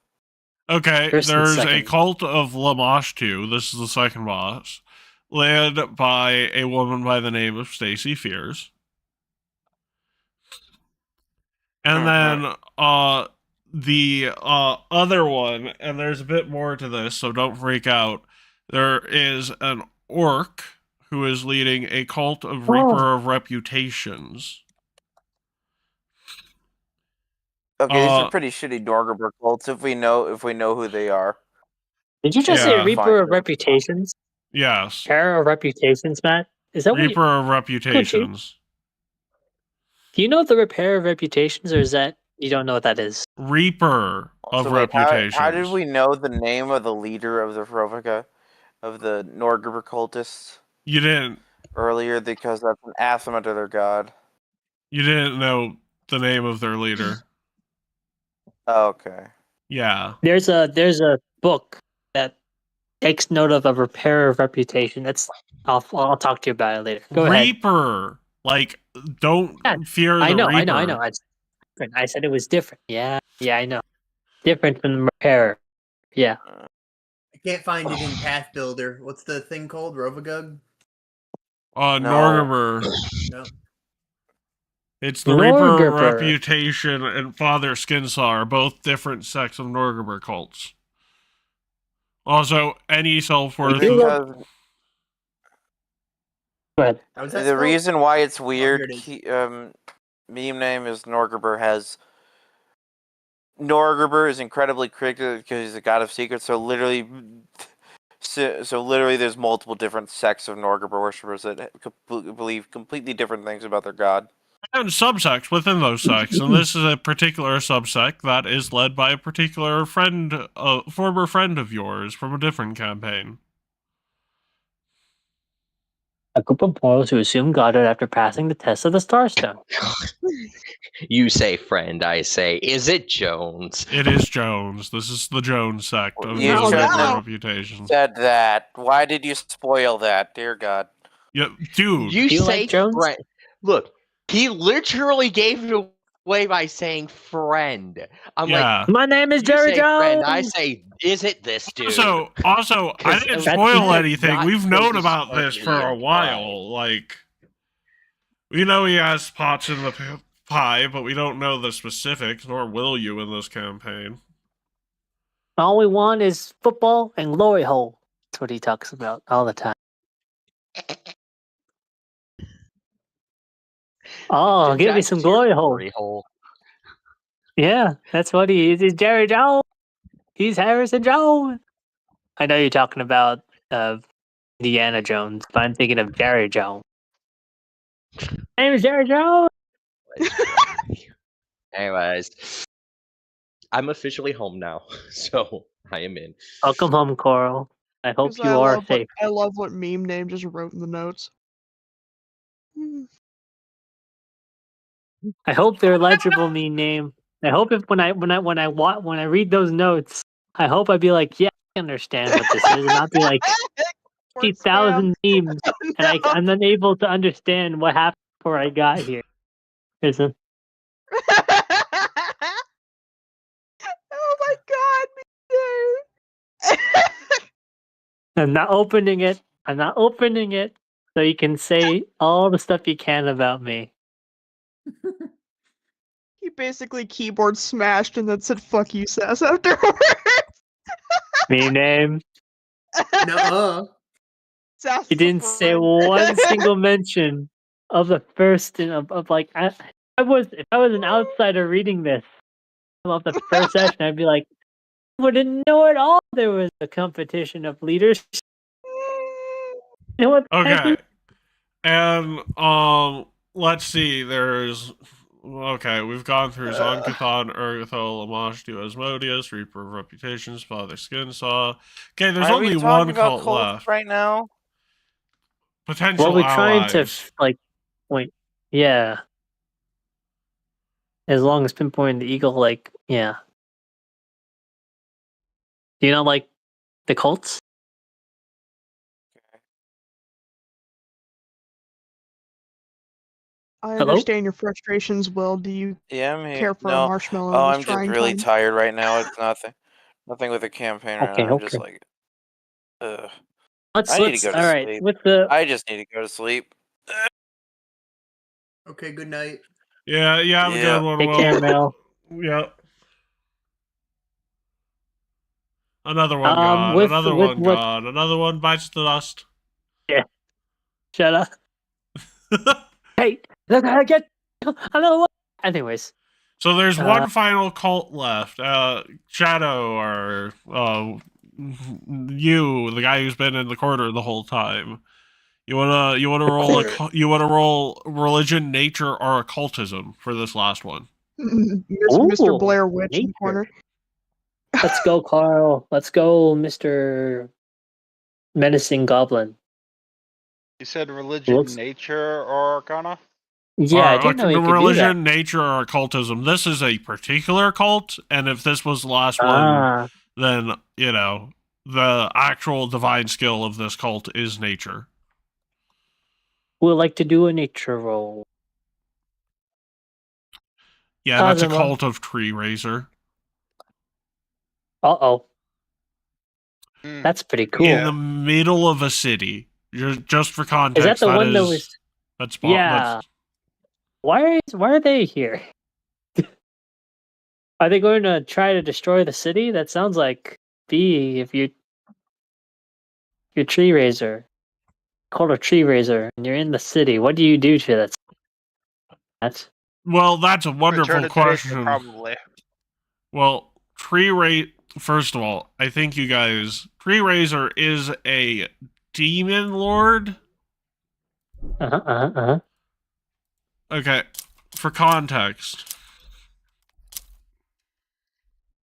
Okay, First and there's a second. cult of Lamash 2. This is the second boss. Led by a woman by the name of Stacy Fears. And then the other one, and there's a bit more to this, so don't freak out. There is an orc who is leading a cult of Reaper of Reputations. Okay, these are pretty shitty Dorgerber cults. If we know who they are. Did you just say Yeah. Reaper of Reputations? Yes. Terror of Reputations, Matt? Is that Reaper of Reputations. Do you know the Repair of Reputations, or is that you don't know what that is? Reaper of So wait, Reputations. how did we know the name of the leader of the Rovaka, of the Norgerber cultists? You didn't. Earlier, because that's an anathema to their god. You didn't know the name of their leader. Okay. Yeah. There's a book that takes note of a Repair of Reputation. I'll talk to you about it later. Go ahead. Reaper. Like, don't fear the I know. Reaper. I said it was different. Yeah, I know. Different from the Repair. Yeah. I can't find it in Path Builder. What's the thing called? Rovagug? Norgerber. No. It's the Reaper of Norgerber. Reputation and Father Skinsaw are both different sects of Norgerber cults. Also, any self-worth... Because Go ahead. the reason why it's weird, here meme name is Norgerber is incredibly critical because he's a god of secrets. So literally, there's multiple different sects of Norgerber worshippers that believe completely different things about their god. And subsects within those sects, and this is a particular subsect that is led by a particular friend, former friend of yours from a different campaign. A group of mortals who assume godhood after passing the test of the Starstone. You say friend, I say, is it Jones? It is Jones. This is the Jones sect of You the shouldn't Reaper have Reputation. said that. Why did you spoil that, dear God? Yeah, dude. You say like Jones? friend. Look, he literally gave it away by saying friend. I'm like, my name is you Jerry say Jones. friend, I say, is it this dude? Also, I didn't That's spoil not anything. We've so known about this for a disparaging while. Like, we know he has spots in the pie, but we don't know the specifics, nor will you in this campaign. All we want is football and glory hole. That's what he talks about all the time. Oh, give me some glory hole. Yeah, that's what he is. He's Jerry Jones. He's Harrison Jones. I know you're talking about Indiana Jones, but I'm thinking of Jerry Jones. My name is Jerry Jones. Anyways, I'm officially home now, so I am in. Welcome home, Coral. I hope 'Cause you are safe. I love what meme name just wrote in the notes. I hope they're legible. Me name. I hope if when I read those notes, I hope I'd be like, yeah, I understand what this is, and not be like 50,000 memes, and I'm unable to understand what happened before I got here. Isn't? Oh my god, I'm not opening it. I'm not opening it, so you can say all the stuff you can about me. He basically keyboard smashed and then said "fuck you, Sass" afterwards. Meme name. Nuh-uh. Sass He is a didn't say friend. one single mention of the first and of like I was if I was an outsider reading this of the first session, I'd be like, I wouldn't know at all there was a competition of leaders. You know what the heck Okay. And let's see, there's okay, we've gone through Zonkathon, Ergothol, homage to Asmodeus, Reaper of Reputations, Father Skinsaw. Okay, there's Are only we talking one about cult cults left. right now? Potential Well, we're trying allies. to point. Yeah. As long as pinpointing the eagle, like, yeah. Do you not like the cults? I Hello? understand your frustrations, Will. Do you Yeah, I'm here. care for a No. marshmallow Oh, in this I'm just trying really time? tired right now. It's nothing. Nothing with the campaign right Okay, now. I'm just okay. like, ugh. Let's I need to go to all right. sleep. What's the I just need to go to sleep. Okay, good night. Yeah, have a Yeah. good one, take Will. care, Mel? Yep. Another one gone. With Another with one what? gone. Another one bites the dust. Yeah. Shut up. Hey, look, I get another one. Anyways, So there's one final cult left. Shadow, or you, the guy who's been in the corner the whole time. You wanna roll religion, nature, or occultism for this last one. Mr. Ooh, Blair Witch in the nature. corner. Let's go, Carl. Let's go, Mr. Menacing Goblin. You said religion, Looks- nature, or arcana? Yeah, I didn't know he could do that. Religion, nature, or occultism. This is a particular cult, and if this was the last one, Ah, then the actual divine skill of this cult is nature. would like to do a nature roll. Yeah, that's a Cosmo. cult of Tree Raiser. Uh-oh. Hmm. That's pretty cool. In the middle of a city. Just for Is context, that the one that was... that's Yeah. Why are they here? Are they going to try to destroy the city? That sounds like B if you're Tree Raiser. Called a Tree Raiser, and you're in the city. What do you do to that? That's well, that's a wonderful Return it to nature, question. probably. Well, first of all, I think you guys, Tree Raiser is a demon lord. Okay, for context,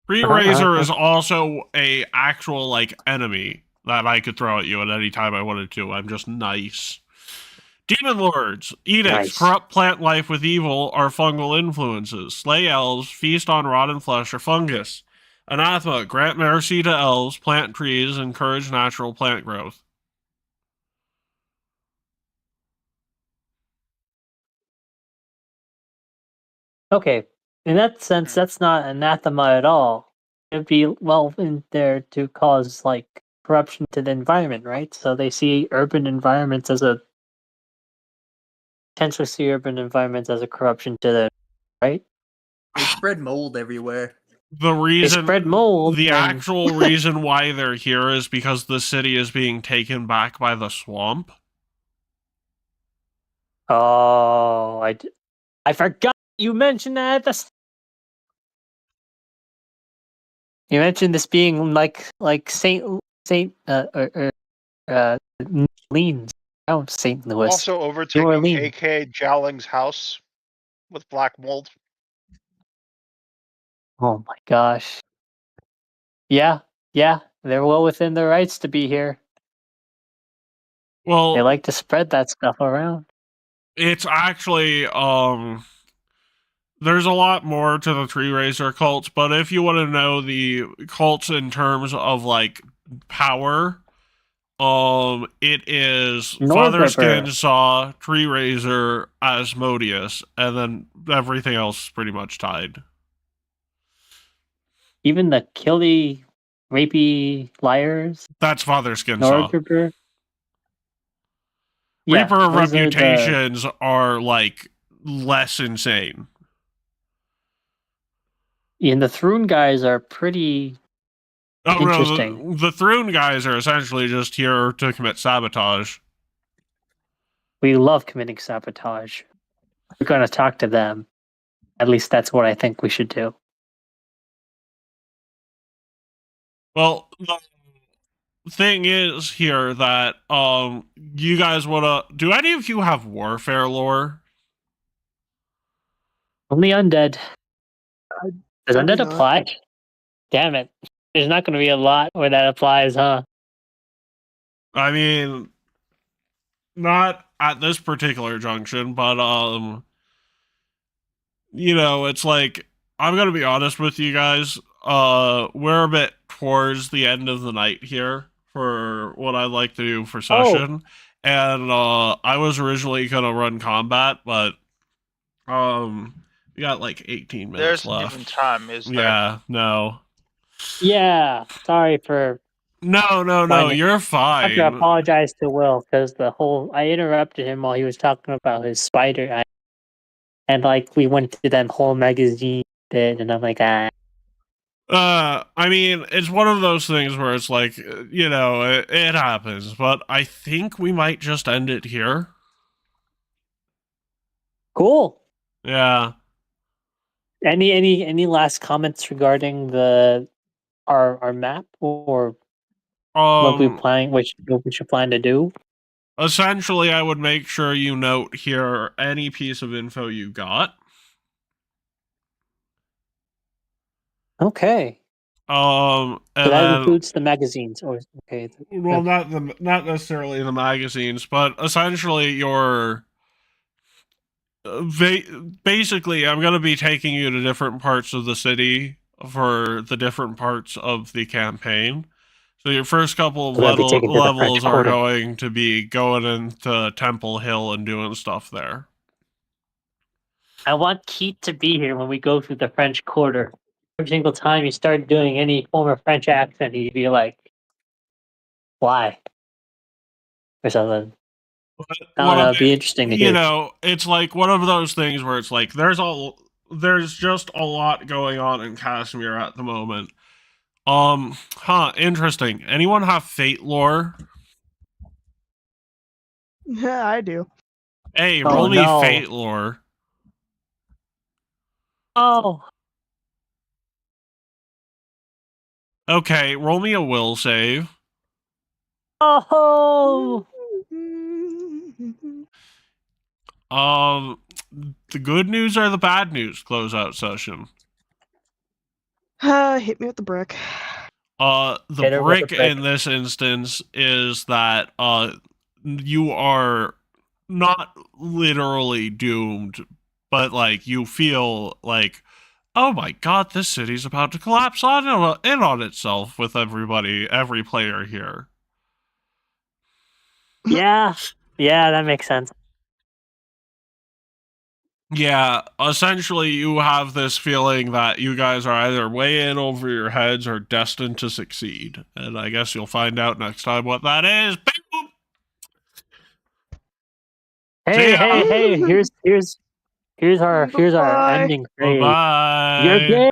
Tree Raiser is also a actual enemy that I could throw at you at any time I wanted to. I'm just nice. Demon lords, edicts, Nice. corrupt plant life with evil or fungal influences. Slay elves, feast on rotten flesh or fungus. Anathema, grant mercy to elves, plant trees, encourage natural plant growth. Okay. In that sense, that's not anathema at all. It'd be well in there to cause corruption to the environment, right? So they see urban environments as a potentially see urban environments as a corruption to the right. They spread mold everywhere. The reason, spread mold, the and- actual reason why they're here is because the city is being taken back by the swamp. Oh, I forgot you mentioned that. You mentioned this being like Saint Leans. Oh, St. Louis. Also overtaking Orleans. AK Jowling's house with black mold. Oh my gosh. Yeah, they're well within their rights to be here. Well, They like to spread that stuff around. it's actually there's a lot more to the Tree Raiser cults, but if you want to know the cults in terms of power, it is Father Northripper. Skinsaw, Tree Raiser, Asmodeus, and then everything else is pretty much tied. Even the killy, rapey liars. That's Father Skinsaw. Northripper. Reaper of those are Reputations are less insane. And the Thrune guys are pretty Oh interesting. no, the Thrune guys are essentially just here to commit sabotage. We love committing sabotage. We're going to talk to them. At least that's what I think we should do. Well, the thing is here that you guys wanna do any of you have warfare lore? Only undead. Does Probably undead not. apply? Damn it. There's not going to be a lot where that applies, huh? I mean, not at this particular junction, but you know, it's like I'm gonna be honest with you guys. We're a bit towards the end of the night here for what I'd like to do for session, and I was originally gonna run combat, but we got like 18 minutes There's left. even time, is there? Yeah, no. Yeah. Sorry for. No, you're I have to fine. apologize to Will because I interrupted him while he was talking about his spider, and like we went to that whole magazine bit, and I'm like, ah. I mean, it's one of those things where it's like, you know, it happens, but I think we might just end it here. Cool. Yeah. Any last comments regarding our map or what we should plan to do? Essentially, I would make sure you note here any piece of info you got. Okay. And So that then, includes the magazines, or okay. well, not necessarily the magazines, but essentially your. Basically, I'm going to be taking you to different parts of the city for the different parts of the campaign. So your first couple of We're gonna be taken to the French levels are Quarter. going to be going into Temple Hill and doing stuff there. I want Keith to be here when we go through the French Quarter. Every single time you start doing any form of French accent, he'd be like, "Why?" or something. I don't know. It'd be interesting to hear. You know, it's like one of those things where it's like there's just a lot going on in Cassomir at the moment. Interesting. Anyone have fate lore? Yeah, I do. Hey, Oh, roll me no. fate lore. Oh, Okay, roll me a will save. oh, The good news or the bad news closeout session? Hit me with the brick. The Hit her with a brick brick. in this instance is that you are not literally doomed, but like you feel like, oh my god, this city's about to collapse in on itself with every player here. Yeah, that makes sense. Yeah, essentially you have this feeling that you guys are either way in over your heads or destined to succeed. And I guess you'll find out next time what that is. Boom! See ya! Hey! Here's our Bye-bye. ending phrase. Bye-bye. You're gay.